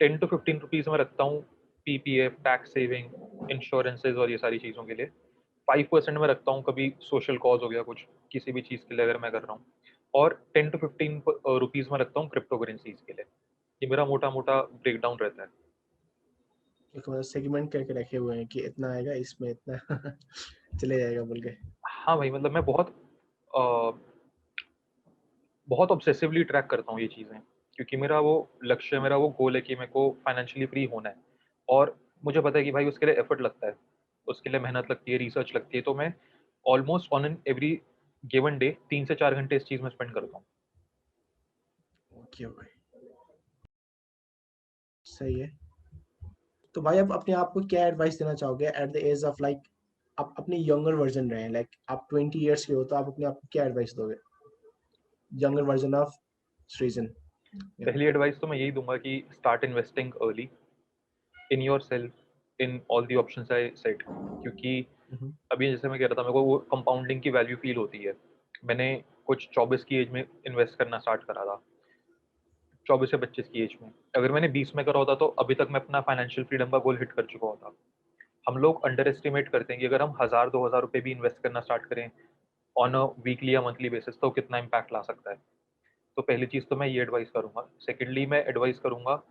10 to 15 रुपीज़ में रखता हूँ पीपीएफ, टैक्स सेविंग, इंश्योरेंसेज और ये सारी चीज़ों के लिए। 5% में रखता हूँ कभी सोशल कॉज हो गया कुछ, किसी भी चीज़ के लिए अगर मैं कर रहा हूँ। और 10 to 15 रुपीज़ में रखता हूँ क्रिप्टो करेंसीज के लिए। ये मेरा मोटा मोटा ब्रेक डाउन रहता है। एक मतलब सेगमेंट करके रखे हुए हैं कि इतना आएगा इसमें इतना चले जाएगा बोल के। हाँ भाई, मतलब मैं बहुत ऑब्सेसिवली ट्रैक करता हूँ ये चीज़ें, क्योंकि मेरा वो लक्ष्य, मेरा वो गोल है कि मेरे को फाइनेंशियली फ्री होना है। और मुझे पता है कि भाई उसके लिए एफर्ट लगता है, उसके लिए मेहनत लगती है, रिसर्च लगती है। तो मैं almost on an every given day 3 से 4 घंटे इस चीज़ में स्पेंड करता हूँ। ओके भाई, सही है। तो भाई आप अपने आप को क्या एडवाइस देना चाहोगे at the age of like आप अपने यंगर वर्जन रहे हैं, लाइक आप 20 इयर्स के हो, तो आप अपने आप को क्या एडवाइस दोगे यंगर वर्जन ऑफ सृजन? पहली एडवाइस तो मैं यही दूंगा कि start investing early in your self, in all the options I set. क्योंकि अभी जैसे मैं कह रहा था, मेरे को वो कंपाउंडिंग की वैल्यू फील होती है। मैंने कुछ 24 की एज में इन्वेस्ट करना स्टार्ट करा था, 24 से 25 की एज में। अगर मैंने 20 में करा होता, तो अभी तक मैं अपना फाइनेंशियल फ्रीडम का गोल हिट कर चुका होता। हम लोग अंडर एस्टिमेट करते हैं कि अगर हम 1000-2000 रुपए भी इन्वेस्ट करना स्टार्ट करें ऑन अ वीकली या मंथली बेसिस, तो कितना इम्पैक्ट ला सकता है। तो पहली चीज़ तो मैं ये एडवाइस करूंगा। सेकेंडली मैं एडवाइस करूंगा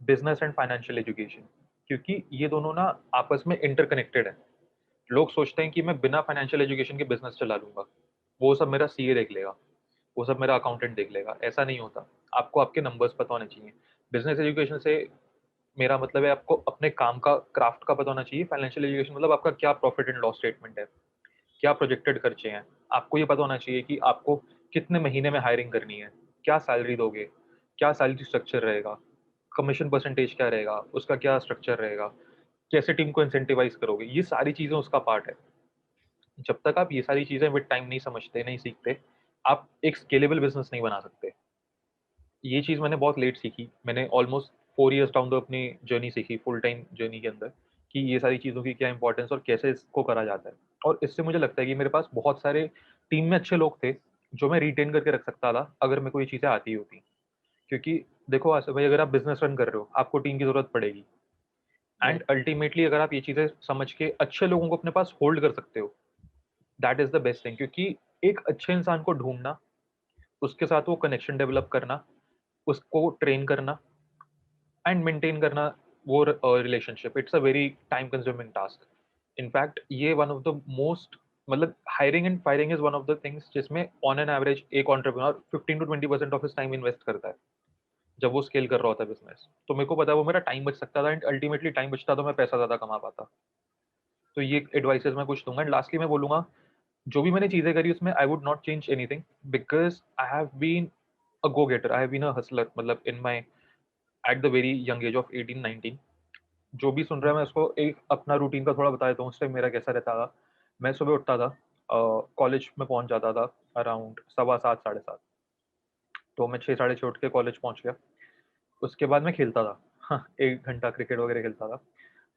बिजनेस एंड फाइनेंशियल एजुकेशन, क्योंकि ये दोनों ना आपस में इंटरकनेक्टेड है। लोग सोचते हैं कि मैं बिना फाइनेंशियल एजुकेशन के बिजनेस चला लूंगा, वो सब मेरा सीए देख लेगा, वो सब मेरा अकाउंटेंट देख लेगा। ऐसा नहीं होता। आपको आपके नंबर्स पता होने चाहिए। बिजनेस एजुकेशन से मेरा मतलब है आपको अपने काम का क्राफ्ट का पता होना चाहिए। फाइनेंशियल एजुकेशन मतलब आपका क्या प्रॉफिट एंड लॉस स्टेटमेंट है, क्या प्रोजेक्टेड खर्चे हैं। आपको ये पता होना चाहिए कि आपको कितने महीने में हायरिंग करनी है, क्या सैलरी दोगे, क्या सैलरी स्ट्रक्चर रहेगा, कमीशन परसेंटेज क्या रहेगा, उसका क्या स्ट्रक्चर रहेगा, कैसे टीम को इंसेंटिवाइज करोगे। ये सारी चीज़ें उसका पार्ट है। जब तक आप ये सारी चीज़ें विद टाइम नहीं समझते, नहीं सीखते, आप एक स्केलेबल बिज़नेस नहीं बना सकते। ये चीज़ मैंने बहुत लेट सीखी। मैंने ऑलमोस्ट 4 इयर्स डाउन द अपनी जर्नी सीखी, फुल टाइम जर्नी के अंदर, कि ये सारी चीज़ों की क्या इम्पोर्टेंस और कैसे इसको करा जाता है। और इससे मुझे लगता है कि मेरे पास बहुत सारे टीम में अच्छे लोग थे, जो मैं रिटेन करके रख सकता था, अगर मेरे को ये चीज़ें आती होती। क्योंकि देखो आसिफ भाई, अगर आप बिज़नेस रन कर रहे हो, आपको टीम की ज़रूरत पड़ेगी। And right. अल्टीमेटली अगर आप ये चीज़ें समझ के अच्छे लोगों को अपने पास होल्ड कर सकते हो, that is the best thing. क्योंकि एक अच्छे इंसान को ढूँढना, उसके साथ वो कनेक्शन डेवलप करना, उसको ट्रेन करना एंड मेंटेन करना वो relationship, it's a very time consuming task. In fact ये वन ऑफ द मोस्ट, मतलब hiring and firing is one of the things जिसमें ऑन एन एवरेज एक entrepreneur 15 to 20% of his time invest करता है जब वो स्केल कर रहा होता है बिजनेस। तो मेरे को पता है वो मेरा टाइम बच सकता था, एंड अल्टीमेटली टाइम बचता तो मैं पैसा ज्यादा कमा पाता। तो ये एडवाइसेस मैं कुछ दूंगा, एंड लास्टली मैं बोलूंगा, जो भी मैंने चीजें करी उसमें I would not change anything, because I have been a go getter, I have been a hustler, मतलब in my at the very young age of 18-19। जो भी सुन रहा है मैं उसको एक अपना रूटीन का थोड़ा बता देता हूँ, उस टाइम मेरा कैसा रहता था। मैं सुबह उठता था, कॉलेज में पहुंच जाता था अराउंड 7:15 7:30। तो मैं 6 साढ़े 6 उठ के कॉलेज पहुंच गया। उसके बाद मैं खेलता था, हाँ, 1 घंटा क्रिकेट वगैरह खेलता था।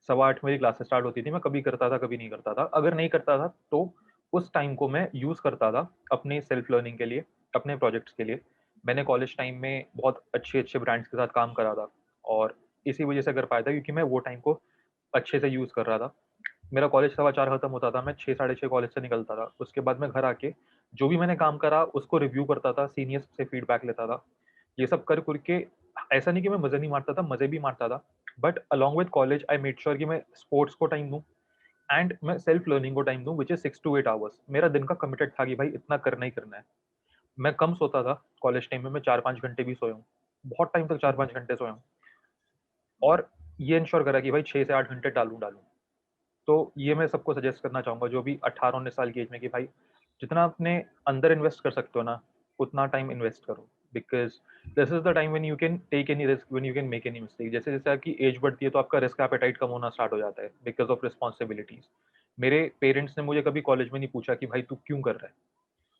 7:15 मेरी क्लासेस स्टार्ट होती थी, मैं कभी करता था कभी नहीं करता था। अगर नहीं करता था तो उस टाइम को मैं यूज़ करता था अपने सेल्फ लर्निंग के लिए, अपने प्रोजेक्ट्स के लिए। मैंने कॉलेज टाइम में बहुत अच्छे अच्छे ब्रांड्स के साथ काम करा था, और इसी वजह से कर पाया था क्योंकि मैं वो टाइम को अच्छे से यूज़ कर रहा था। मेरा कॉलेज 4:15 खत्म होता था, मैं 6 साढ़े 6 कॉलेज से निकलता था। उसके बाद मैं घर आके जो भी मैंने काम करा उसको रिव्यू करता था, सीनियर्स से फीडबैक लेता था। ये सब कर के ऐसा नहीं कि मैं मज़े नहीं मारता था, मज़े भी मारता था। But along with college I made sure कि मैं स्पोर्ट्स को टाइम दूँ एंड मैं सेल्फ लर्निंग को टाइम दूँ, व्हिच इज़ 6 टू 8 आवर्स। मेरा दिन का कमिटेड था कि भाई इतना करना ही करना है। मैं कम सोता था कॉलेज टाइम में, मैं 4-5 घंटे भी सोया हूँ। बहुत टाइम तक 4-5 घंटे सोया हूँ, और ये इंश्योर करा कि भाई 6 से 8 घंटे डालूँ। तो ये मैं सबको सजेस्ट करना चाहूँगा जो भी 18-19 साल की एज में, कि भाई जितना अपने अंदर इन्वेस्ट कर सकते हो ना, उतना टाइम इन्वेस्ट करो। Because this is the time when you can take any risk, when you can make any mistake. जैसे-जैसे आपकी एज बढ़ती है तो आपका रिस्क एपेटाइट कम होना स्टार्ट हो जाता है बिकॉज़ ऑफ रिस्पॉन्सिबिलिटीज़। मेरे पेरेंट्स ने मुझे कभी कॉलेज में नहीं पूछा कि भाई तू क्यों कर रहा है?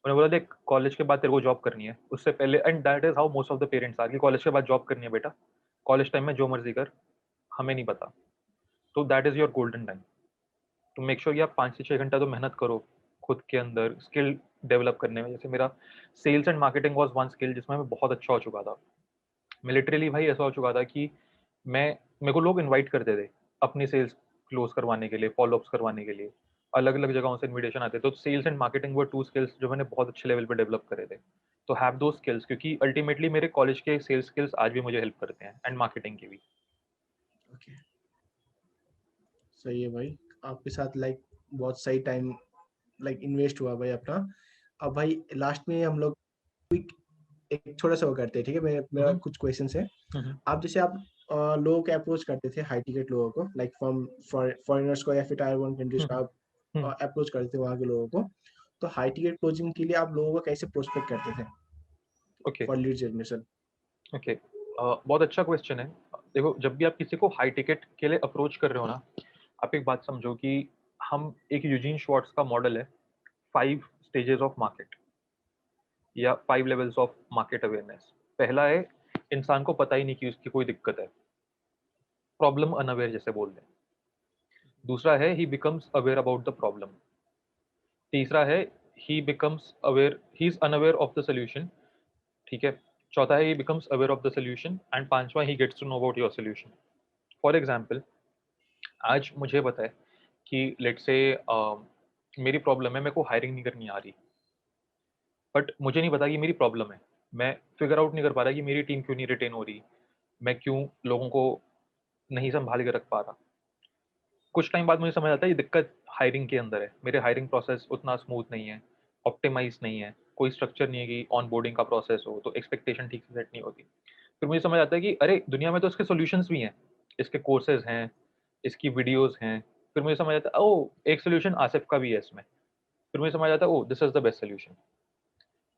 उन्होंने बोला देख, कॉलेज के बाद तेरे को जॉब करनी है, उससे पहले, and that is how most of the parents are, कि कॉलेज के बाद जॉब करनी है बेटा, कॉलेज टाइम में जो मर्ज़ी कर, हमें नहीं पता। तो that is your golden time. तो मेक श्योर कि आप 5 से 6 घंटा तो मेहनत करो खुद के अंदर स्किल डेवलप करने में। जैसे मेरा sales and marketing was one skill जिसमें मैं बहुत अच्छा हो चुका था। मैं लिटरली भाई ऐसा हो चुका था कि मैं मेरे को लोग इनवाइट करते थे अपनी सेल्स क्लोज़ करवाने के लिए, फ़ॉलो-अप्स करवाने के लिए। अलग-अलग जगहों से इन्विटेशन आते थे। तो sales and marketing were 2 skills जो मैंने बहुत अच्छे लेवल पे डेवलप करे थे। तो हैव दोज़ स्किल्स, क्योंकि अल्टीमेटली मेरे कॉलेज के सेल्स स्किल्स आज भी मुझे हेल्प करते हैं, एंड मार्केटिंग की भी। ओके, सही है भाई। आपके साथ लाइक बहुत सही टाइम लाइक इन्वेस्ट हुआ भाई अपना। अब भाई लास्ट में हम लोग क्विक एक छोटा-सा वो करते हैं, ठीक है? हुँ, मेरा हुँ। कुछ क्वेश्चन्स हैं। हुँ, हुँ। आप जैसे आप लोगों को अप्रोच करते थे, हाई टिकट लोगों को, लाइक फ्रॉम फॉरेनर्स को या फिर टायर 1 कंट्रीज़ हुँ, को हुँ। आप हुँ। अप्रोच करते थे वहाँ के लोगों को। तो हाई टिकट क्लोजिंग के लिए आप लोगों को कैसे प्रोस्पेक्ट करते थे okay. For lead generation? Okay, बहुत अच्छा क्वेश्चन है। देखो, जब भी आप किसी को हाई टिकट के लिए अप्रोच कर रहे हो ना, आप एक बात समझो कि हम एक यूजीन श्वार्ट्ज का मॉडल है, 5 स्टेजेस ऑफ मार्केट या 5 लेवल्स ऑफ मार्केट अवेयरनेस। पहला है, इंसान को पता ही नहीं कि उसकी कोई दिक्कत है, प्रॉब्लम अनअवेयर जैसे बोल दें। दूसरा है, he becomes aware about the problem. तीसरा है, he is unaware of the solution. ठीक है। चौथा है, he becomes aware of the solution, and पांचवा, he gets to know about your solution. For example, आज मुझे पता है कि लेट्स से मेरी प्रॉब्लम है, मेरे को हायरिंग नहीं करनी आ रही, बट मुझे नहीं पता कि मेरी प्रॉब्लम है। मैं फिगर आउट नहीं कर पा रहा कि मेरी टीम क्यों नहीं रिटेन हो रही, मैं क्यों लोगों को नहीं संभाल के रख पा रहा। कुछ टाइम बाद मुझे समझ आता है ये दिक्कत हायरिंग के अंदर है, मेरे हायरिंग प्रोसेस उतना स्मूथ नहीं है, ऑप्टिमाइज नहीं है, कोई स्ट्रक्चर नहीं है कि ऑन बोर्डिंग का प्रोसेस हो, तो एक्सपेक्टेशन ठीक से सेट नहीं होती। फिर मुझे समझ आता है कि अरे दुनिया में तो इसके सॉल्यूशंस भी हैं, इसके कोर्सेज हैं, इसकी वीडियोस हैं। फिर मुझे समझ आता है ओह, एक सॉल्यूशन आसिफ का भी है इसमें। फिर मुझे समझ आता है oh, this is the best solution.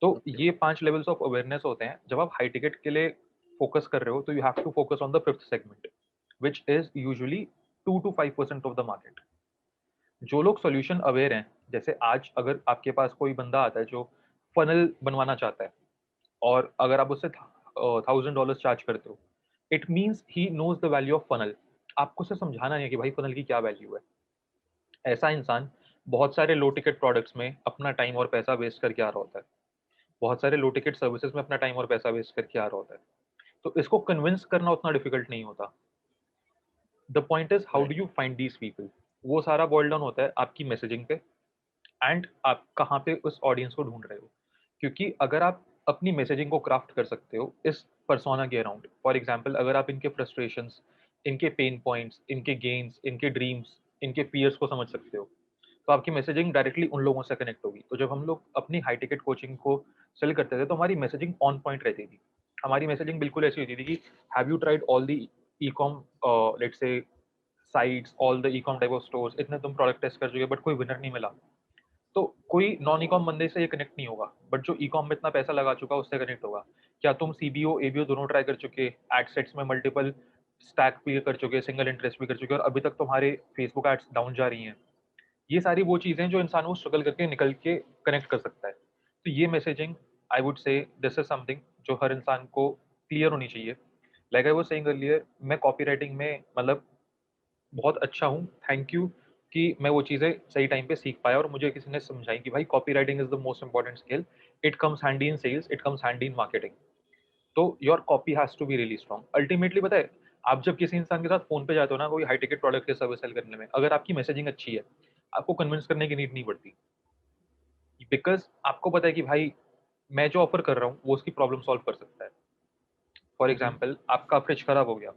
तो ओके, ये 5 लेवल्स ऑफ अवेयरनेस होते हैं। जब आप हाई टिकट के लिए फोकस कर रहे हो तो you have to focus on the 5th segment, which is usually 2 to 5% of the market. जो लोग सॉल्यूशन अवेयर हैं, जैसे आज अगर आपके पास कोई बंदा आता है जो फनल बनवाना चाहता है, और अगर आप उससे $1000 चार्ज करते हो, it means he knows the value of funnel. आपको उसे समझाना नहीं है कि भाई फनल की क्या वैल्यू है। ऐसा इंसान बहुत सारे लो टिकट प्रोडक्ट्स में अपना टाइम और पैसा वेस्ट करके आ रहा होता है, बहुत सारे लो टिकट सर्विसेज में अपना टाइम और पैसा वेस्ट करके आ रहा होता है। तो इसको कन्विंस करना उतना डिफिकल्ट नहीं होता। The point is how do right. You find these people. वो सारा बॉयल डाउन होता है आपकी मैसेजिंग पे, एंड आप कहाँ पे उस ऑडियंस को ढूंढ रहे हो। क्योंकि अगर आप अपनी मैसेजिंग को क्राफ्ट कर सकते हो इस पर्सोना के अराउंड, फॉर एग्जांपल अगर आप इनके फ्रस्ट्रेशंस, इनके पेन पॉइंट्स, इनके गेन्स, इनके ड्रीम्स, इनके फियर्स को समझ सकते हो, तो आपकी मैसेजिंग डायरेक्टली उन लोगों से कनेक्ट होगी। तो जब हम लोग अपनी हाई टिकट कोचिंग को सेल करते थे तो हमारी मैसेजिंग ऑन पॉइंट रहती थी। हमारी मैसेजिंग बिल्कुल ऐसी होती थी कि have you tried all the e-com, let's say sites, all the e-com type of stores, इतने तुम प्रोडक्ट टेस्ट कर चुके बट कोई विनर नहीं मिला। तो कोई नॉन ई-कॉम बंदे से ये कनेक्ट नहीं होगा, बट जो ई-कॉम में इतना पैसा लगा चुका है उससे कनेक्ट होगा। क्या तुम सीबीओ, एबीओ दोनों ट्राई कर चुके, एड सेट्स में मल्टीपल स्टैक भी कर चुके, सिंगल इंटरेस्ट भी कर चुके और अभी तक तुम्हारे फेसबुक एड्स डाउन जा रही हैं? ये सारी वो चीज़ें जो इंसान वो स्ट्रगल करके निकल के कनेक्ट कर सकता है। तो ये messaging, I would say this is something जो हर इंसान को क्लियर होनी चाहिए। Like I was saying earlier, मैं कॉपीराइटिंग में मतलब बहुत अच्छा हूँ, थैंक यू कि मैं वो चीज़ें सही टाइम पे सीख पाया और मुझे किसी ने समझाई कि भाई copywriting is the most important skill, it comes handy in sales, it comes handy in marketing. तो your copy has to be really strong. Ultimately पता है, आप जब किसी इंसान के साथ फ़ोन पे जाते हो ना कोई हाई टिकट प्रोडक्ट या सर्विस सेल करने में, अगर आपकी मैसेजिंग अच्छी है, आपको कन्विंस करने की नीड नहीं पड़ती। बिकॉज़ आपको पता है कि भाई मैं जो ऑफ़र कर रहा हूँ, वो उसकी प्रॉब्लम सॉल्व कर सकता है। For hmm. एग्ज़ाम्पल आपका फ्रिज खराब हो गया,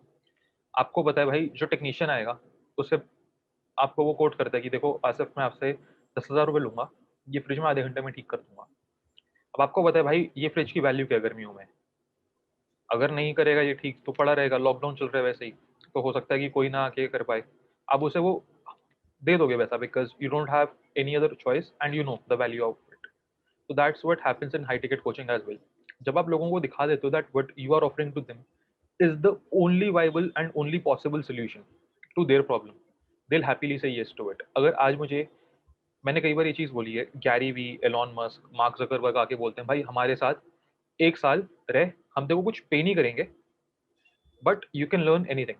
आपको पता है भाई जो टेक्नीशियन आएगा, उससे आपको वो कोट करता है कि देखो आसिफ, मैं आपसे ₹10,000 लूँगा, ये फ्रिज मैं आधे घंटे में ठीक कर दूँगा। अब आपको पता है भाई ये फ्रिज की वैल्यू क्या है गर्मियों में, अगर नहीं करेगा ये ठीक तो पड़ा रहेगा, लॉकडाउन चल रहा है वैसे ही, तो हो सकता है कि कोई ना आके कर पाए। आप उसे वो दे दोगे वैसा because you don't have any other choice and you know the value of it. So that's what happens in high ticket coaching as well. जब आप लोगों को दिखा देते हो that what you are offering to them is the only viable and only possible solution to their problem, they'll happily say yes to it. अगर आज मुझे, मैंने कई बार ये चीज़ बोली है, Gary Vee, Elon Musk, mark Zuckerberg आके बोलते हैं भाई हमारे साथ 1 साल रह, हम तेरे को कुछ पे नहीं करेंगे but you can learn anything,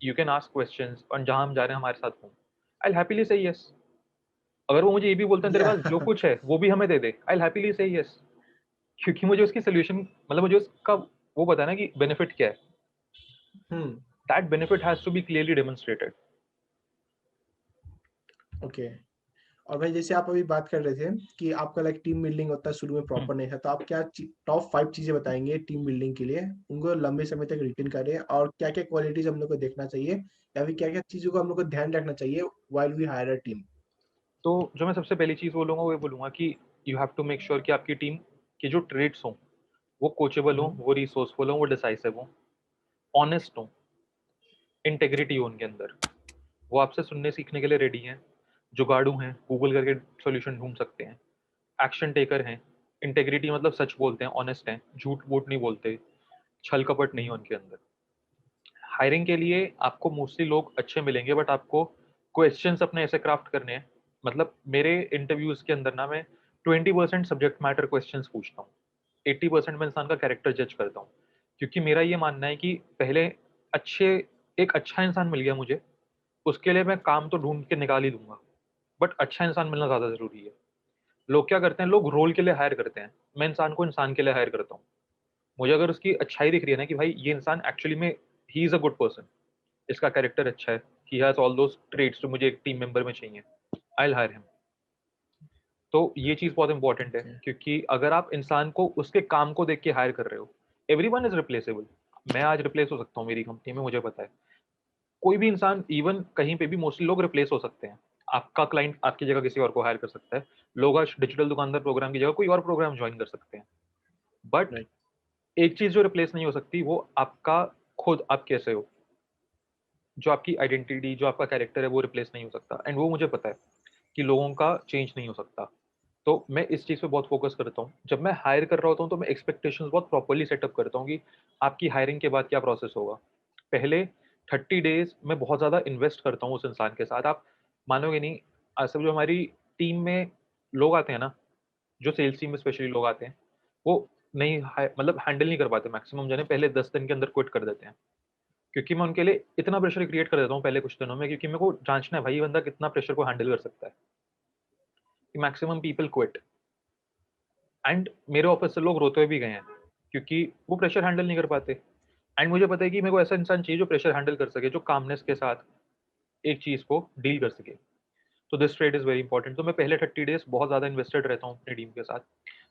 you can ask questions और जहाँ हम जा रहे हैं हमारे साथ घूम। आई विल हैपीली से येस। अगर वो मुझे ये भी बोलते हैं तेरे या। पास जो कुछ है वो भी हमें दे दे, आई विल हैपीली से येस। क्योंकि मुझे उसकी सॉल्यूशन मतलब मुझे उसका वो पता है ना कि बेनिफिट क्या है। Hmm. That benefit has to be clearly demonstrated. Okay. और भाई जैसे आप अभी बात कर रहे थे कि आपका लाइक टीम बिल्डिंग उतना शुरू में प्रॉपर नहीं था, तो आप क्या टॉप 5 चीजें बताएंगे टीम बिल्डिंग के लिए, उनको लंबे समय तक रिटेन करें, और क्या क्या क्वालिटीज हम लोग को देखना चाहिए या फिर क्या क्या चीजों को हम लोग को ध्यान रखना चाहिए while we hire a team. तो जो मैं सबसे पहली चीज़ बोलूँगा वो ये बोलूँगा कि you have to make sure कि आपकी टीम के जो ट्रेड्स हों वो कोचेबल हों, वो रिसोर्सफुल हों, वो डिसाइसिव हों, ऑनेस्ट हों, इंटेग्रिटी हो उनके अंदर, वो आपसे सुनने सीखने के लिए रेडी हैं, जुगाड़ू हैं, गूगल करके सॉल्यूशन ढूंढ सकते हैं, एक्शन टेकर हैं, इंटेग्रिटी मतलब सच बोलते हैं, ऑनेस्ट हैं, झूठ वूठ नहीं बोलते, छल कपट नहीं है उनके अंदर। हायरिंग के लिए आपको मोस्टली लोग अच्छे मिलेंगे बट आपको क्वेश्चंस अपने ऐसे क्राफ्ट करने हैं। मतलब मेरे इंटरव्यूज के अंदर ना मैं 20% सब्जेक्ट मैटर क्वेश्चंस पूछता हूँ, 80% मैं इंसान का कैरेक्टर जज करता हूँ। क्योंकि मेरा ये मानना है कि पहले अच्छे एक अच्छा इंसान मिल गया मुझे, उसके लिए मैं काम तो ढूंढ के निकाल ही दूंगा, बट अच्छा इंसान मिलना ज़्यादा ज़रूरी है। लोग क्या करते हैं, लोग रोल के लिए हायर करते हैं, मैं इंसान को इंसान के लिए हायर करता हूँ। मुझे अगर उसकी अच्छाई दिख रही है ना कि भाई ये इंसान एक्चुअली में he is a good person, इसका कैरेक्टर अच्छा है, he has all those traits जो मुझे एक टीम मेंबर में चाहिए, आई विल हायर हिम। तो ये चीज़ बहुत इंपॉर्टेंट है ओके। क्योंकि अगर आप इंसान को उसके काम को देख के हायर कर रहे हो, एवरीवन इज़ रिप्लेसेबल। मैं आज रिप्लेस हो सकता हूँ मेरी कंपनी में, मुझे पता है। कोई भी इंसान इवन कहीं पे भी मोस्टली लोग रिप्लेस हो सकते हैं। आपका क्लाइंट आपकी जगह किसी और को हायर कर सकता है। लोग आज डिजिटल दुकानदार प्रोग्राम की जगह कोई और प्रोग्राम जॉइन कर सकते हैं। But right. एक चीज़ जो रिप्लेस नहीं हो सकती वो आपका खुद आप कैसे हो। जो आपकी आइडेंटिटी, जो आपका कैरेक्टर है वो रिप्लेस नहीं हो सकता एंड वो मुझे पता है कि लोगों का चेंज नहीं हो सकता। तो मैं इस चीज़ पे बहुत फ़ोकस करता हूँ। जब मैं हायर कर रहा होता हूँ तो मैं एक्सपेक्टेशंस बहुत प्रॉपर्ली सेटअप करता हूँ कि आपकी हायरिंग के बाद क्या प्रोसेस होगा। पहले 30 डेज़ मैं बहुत ज़्यादा इन्वेस्ट करता हूँ उस इंसान के साथ। आप मानोगे नहीं, सब जो हमारी टीम में लोग आते हैं ना, जो सेल्स टीम में स्पेशली लोग आते हैं, वो नहीं मतलब हैंडल नहीं कर पाते, मैक्सिमम जने पहले 10 दिन के अंदर क्विट कर देते हैं, क्योंकि मैं उनके लिए इतना प्रेशर क्रिएट कर देता हूँ पहले कुछ दिनों में, क्योंकि मेरे को जांचना है भाई ये बंदा कितना प्रेशर को हैंडल कर सकता है। मैक्सिमम पीपल क्विट, एंड मेरे ऑफिस से लोग रोते हुए भी गए हैं क्योंकि वो प्रेशर हैंडल नहीं कर पाते। एंड मुझे पता है कि मेरे को ऐसा इंसान चाहिए जो प्रेशर हैंडल कर सके, जो कामनेस के साथ एक चीज को डील कर सके। तो this trade is very important. तो मैं पहले 30 डेज बहुत ज्यादा इन्वेस्टेड रहता हूँ अपनी टीम के साथ।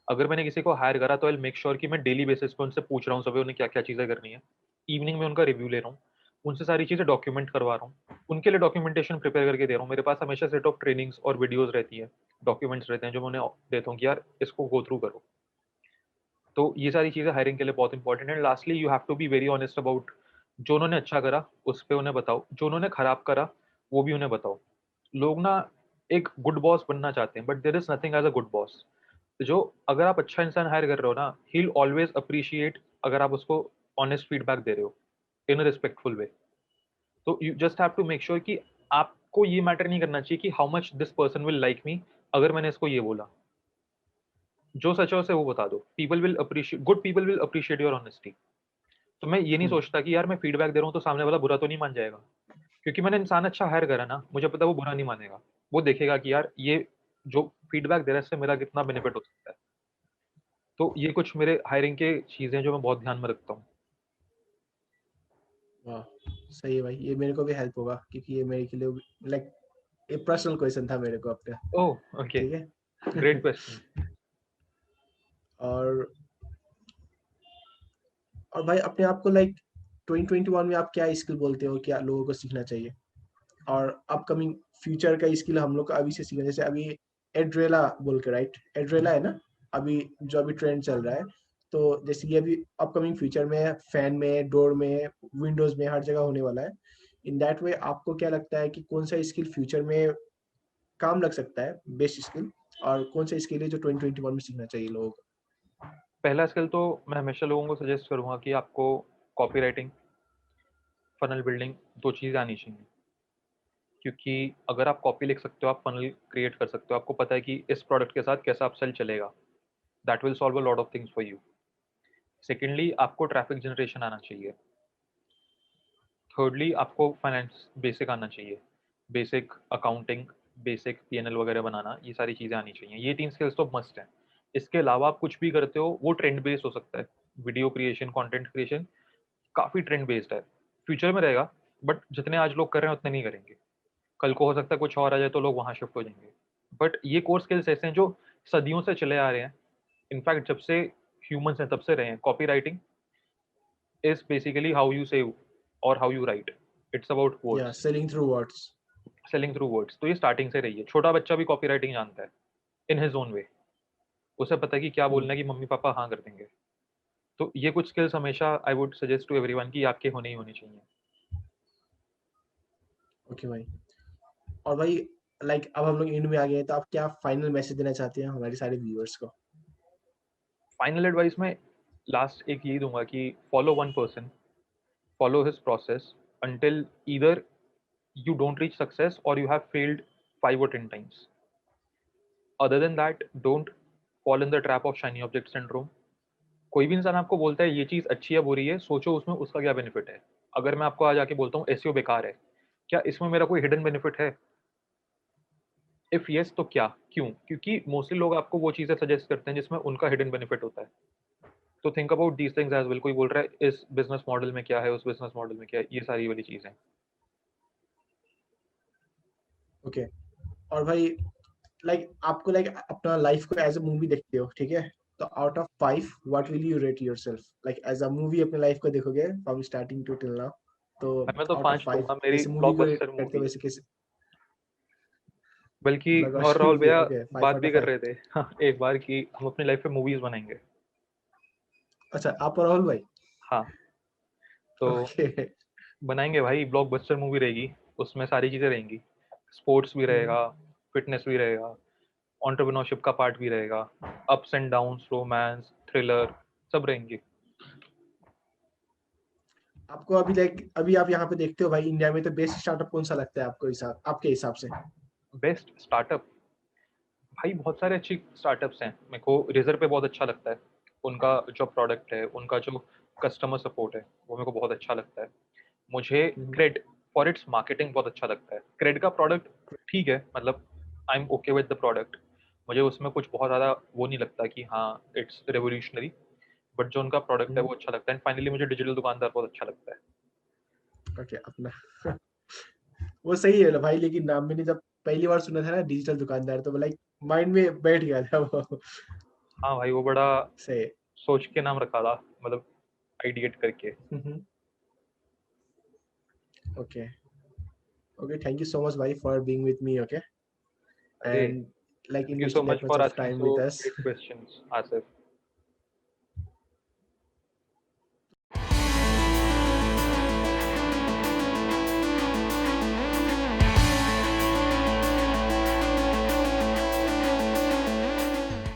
अगर मैंने किसी को हायर करा तो आई मेक श्योर कि मैं डेली बेसिस पे उनसे पूछ रहा हूँ सुबह उन्हें क्या क्या चीजें करनी है, इवनिंग में उनका रिव्यू ले रहा हूँ, उनसे सारी चीजें डॉक्यूमेंट करवा रहा हूँ, उनके लिए डॉक्यूमेंटेशन प्रिपेयर करके दे रहा हूँ। मेरे पास हमेशा सेट ऑफ ट्रेनिंग्स और वीडियोज रहती है, डॉक्यूमेंट्स रहते हैं जो मैं उन्हें देता हूँ कि यार इसको गो थ्रू करो। तो ये सारी चीजें हायरिंग के लिए बहुत इंपॉर्टेंट है। Lastly you have to be very honest about जो उन्होंने अच्छा करा उस पर उन्हें बताओ, जो उन्होंने खराब करा वो भी उन्हें बताओ। लोग ना एक गुड बॉस बनना चाहते हैं, but there is nothing as a good boss. जो अगर आप अच्छा इंसान हायर कर रहे हो ना, ही विल ऑलवेज अप्रिशिएट अगर आप उसको ऑनेस्ट फीडबैक दे रहे हो इन अ रिस्पेक्टफुल वे। तो you just have to make sure कि आपको ये मैटर नहीं करना चाहिए कि how much this person will like me अगर मैंने इसको ये बोला। जो सच है उसे वो बता दो। People will appreciate, good people will appreciate your honesty. तो मैं ये नहीं सोचता कि यार मैं फीडबैक दे रहा हूँ तो सामने वाला बुरा तो नहीं मान जाएगा, क्योंकि मैंने इंसान अच्छा हायर करा ना, मुझे पता है वो बुरा नहीं मानेगा। वो देखेगा कि यार ये जो फीडबैक दे रहा है इससे मेरा कितना बेनिफिट हो सकता है। तो ये कुछ मेरे हायरिंग के चीजें हैं जो मैं बहुत ध्यान में रखता हूँ। वाह, सही है भाई, ये मेरे को भी हेल्प होगा क्योंकि ये मेरे के लिए लाइक एक पर्सनल क्वेश्चन था मेरे को अपने। ओह ओके, ठीक ग्रेट है। क्वेश्चन। और भाई अपने आप को लाइक 2021 में आप क्या स्किल बोलते हो, क्या लोगों को सीखना चाहिए? और अपकमिंग फ्यूचर का स्किल हम लोग को अभी से सीखना, जैसे अभी एड्रेला बोल के, राइट? एड्रेला है ना अभी, जो अभी ट्रेंड चल रहा है। तो जैसे कि अभी अपकमिंग फ्यूचर में फैन में, डोर में, विंडोज में हर जगह होने वाला है। इन दैट वे आपको क्या लगता है कि कौन सा स्किल फ्यूचर में काम लग सकता है, बेस्ट स्किल? और कौन सा स्किल है जो 2021 में सीखना चाहिए लोगों को? पहला स्किल तो मैं हमेशा लोगों को सजेस्ट करूंगा कि आपको कॉपी राइटिंग, फनल बिल्डिंग, दो चीज़ें आनी चाहिए। क्योंकि अगर आप कॉपी लिख सकते हो, आप फनल क्रिएट कर सकते हो, आपको पता है कि इस प्रोडक्ट के साथ कैसा अपसेल चलेगा, that will solve a lot of things for you. Secondly आपको ट्रैफिक जनरेशन आना चाहिए। थर्डली आपको फाइनेंस बेसिक आना चाहिए, बेसिक अकाउंटिंग, बेसिक पीएनएल वगैरह बनाना, ये सारी चीज़ें आनी चाहिए। ये 3 स्किल्स तो मस्ट हैं। इसके अलावा आप कुछ भी करते हो वो ट्रेंड बेस्ड हो सकता है। वीडियो क्रिएशन, कंटेंट क्रिएशन काफ़ी ट्रेंड बेस्ड है, फ्यूचर में रहेगा, बट जितने आज लोग कर रहे हैं उतने नहीं करेंगे। कल को हो सकता है कुछ और आ जाए तो लोग वहाँ शिफ्ट हो जाएंगे। बट ये कोर स्किल्स ऐसे हैं जो सदियों से चले आ रहे हैं। इनफैक्ट जब से ह्यूमंस हैं तब से रहे हैं। Copywriting is basically how you save और how you write, it's about या words, selling through words. Selling through words. तो ये स्टार्टिंग से रही है। छोटा बच्चा भी कॉपी राइटिंग जानता है इन हिज ओन वे। उसे पता है कि क्या बोलना है कि मम्मी पापा हाँ कर देंगे। तो ये कुछ स्किल्स हमेशा I would suggest to everyone कि आपके होने ही होनी चाहिए। ओके भाई। और भाई लाइक अब हम लोग एंड में आ गए हैं, तो आप क्या फाइनल मैसेज देना चाहते हैं हमारे सारे व्यूअर्स को? फाइनल एडवाइस में लास्ट एक यही दूंगा कि follow one person, follow his process until either you don't reach success or you have failed 5 or 10 times. Other than that, don't fall in the trap of shiny object syndrome. कोई भी इंसान आपको बोलता है ये चीज़ अच्छी है बुरी है, सोचो उसमें उसका क्या बेनिफिट है। अगर मैं आपको आज आके बोलता हूँ एसईओ बेकार है, क्या इसमें मेरा कोई हिडन बेनिफिट है? इफ यस तो क्या, क्यों? क्योंकि मोस्टली लोग आपको वो चीज़ें सजेस्ट करते हैं जिसमें उनका हिडन बेनिफिट होता है। तो think about these things as well. कोई बोल रहा है इस बिजनेस मॉडल में क्या है, उस बिजनेस मॉडल में क्या है, ये सारी वाली चीज़ें। ओके। और भाई लाइक आपको लाइक अपना लाइफ को एज अ मूवी देखते हो, ठीक है? तो out of 5 what will you rate yourself? Like as a movie अपने लाइफ को देखोगे from starting to till now, तो भाई मैं तो आउट ऑफ 5 5 दूंगा, मेरी जैसे मूवी को रेट ब्लॉकबस्टर करते हो मूवी। वैसे कैसे? बल्कि मैं और ब्लॉकबस्टर राहुल मूवी है, भैया ओके, 5 बात आउट भी ऑफ कर 5। रहे थे हाँ, एक बार कि हम अपनी लाइफ में मूवीज बनाएंगे। अच्छा, आप और राहुल भाई? हाँ, तो ओके। बनाएंगे भाई, ब्लॉकबस्टर मूवी रहेगी। उसमें सारी चीजें रहेंगी, स्पोर्ट्स भी रहेगा, फिटनेस भी रहेगा, एंटरप्रेन्योरशिप का पार्ट भी रहेगा, ups and downs, romance, thriller, सब रहेंगे। आपको अभी लाइक अभी आप यहाँ पे देखते हो भाई, इंडिया में तो बेस्ट स्टार्टअप कौन सा लगता है आपको, हिसाब आपके हिसाब से? बेस्ट स्टार्टअप भाई बहुत सारे अच्छी स्टार्टअप्स हैं, मेरे को रेजर पे बहुत अच्छा लगता है, उनका जो प्रोडक्ट है, उनका जो कस्टमर सपोर्ट है, वो मेरे को बहुत अच्छा लगता है। मुझे क्रेड फॉर इट्स मार्केटिंग बहुत अच्छा लगता है। क्रेड का प्रोडक्ट ठीक है, मतलब I am okay with the product, मुझे उसमें कुछ बहुत ज़्यादा वो नहीं लगता कि हाँ इट्स रेवोल्यूशनरी, बट जो उनका प्रोडक्ट है वो अच्छा लगता है। एंड फाइनली मुझे डिजिटल दुकानदार बहुत अच्छा लगता है। ओके अपना वो सही है भाई, लेकिन नाम मैंने जब पहली बार सुना था ना डिजिटल दुकानदार, तो लाइक माइंड में बैठ गया था वो। हाँ भाई, वो बड़ा सही। सोच के नाम रखा था, मतलब आइडिएट करके। Okay okay, thank you so much भाई for being with me, okay, अरे and like thank you so investing much that much for of asking time so with us. Great questions Asif.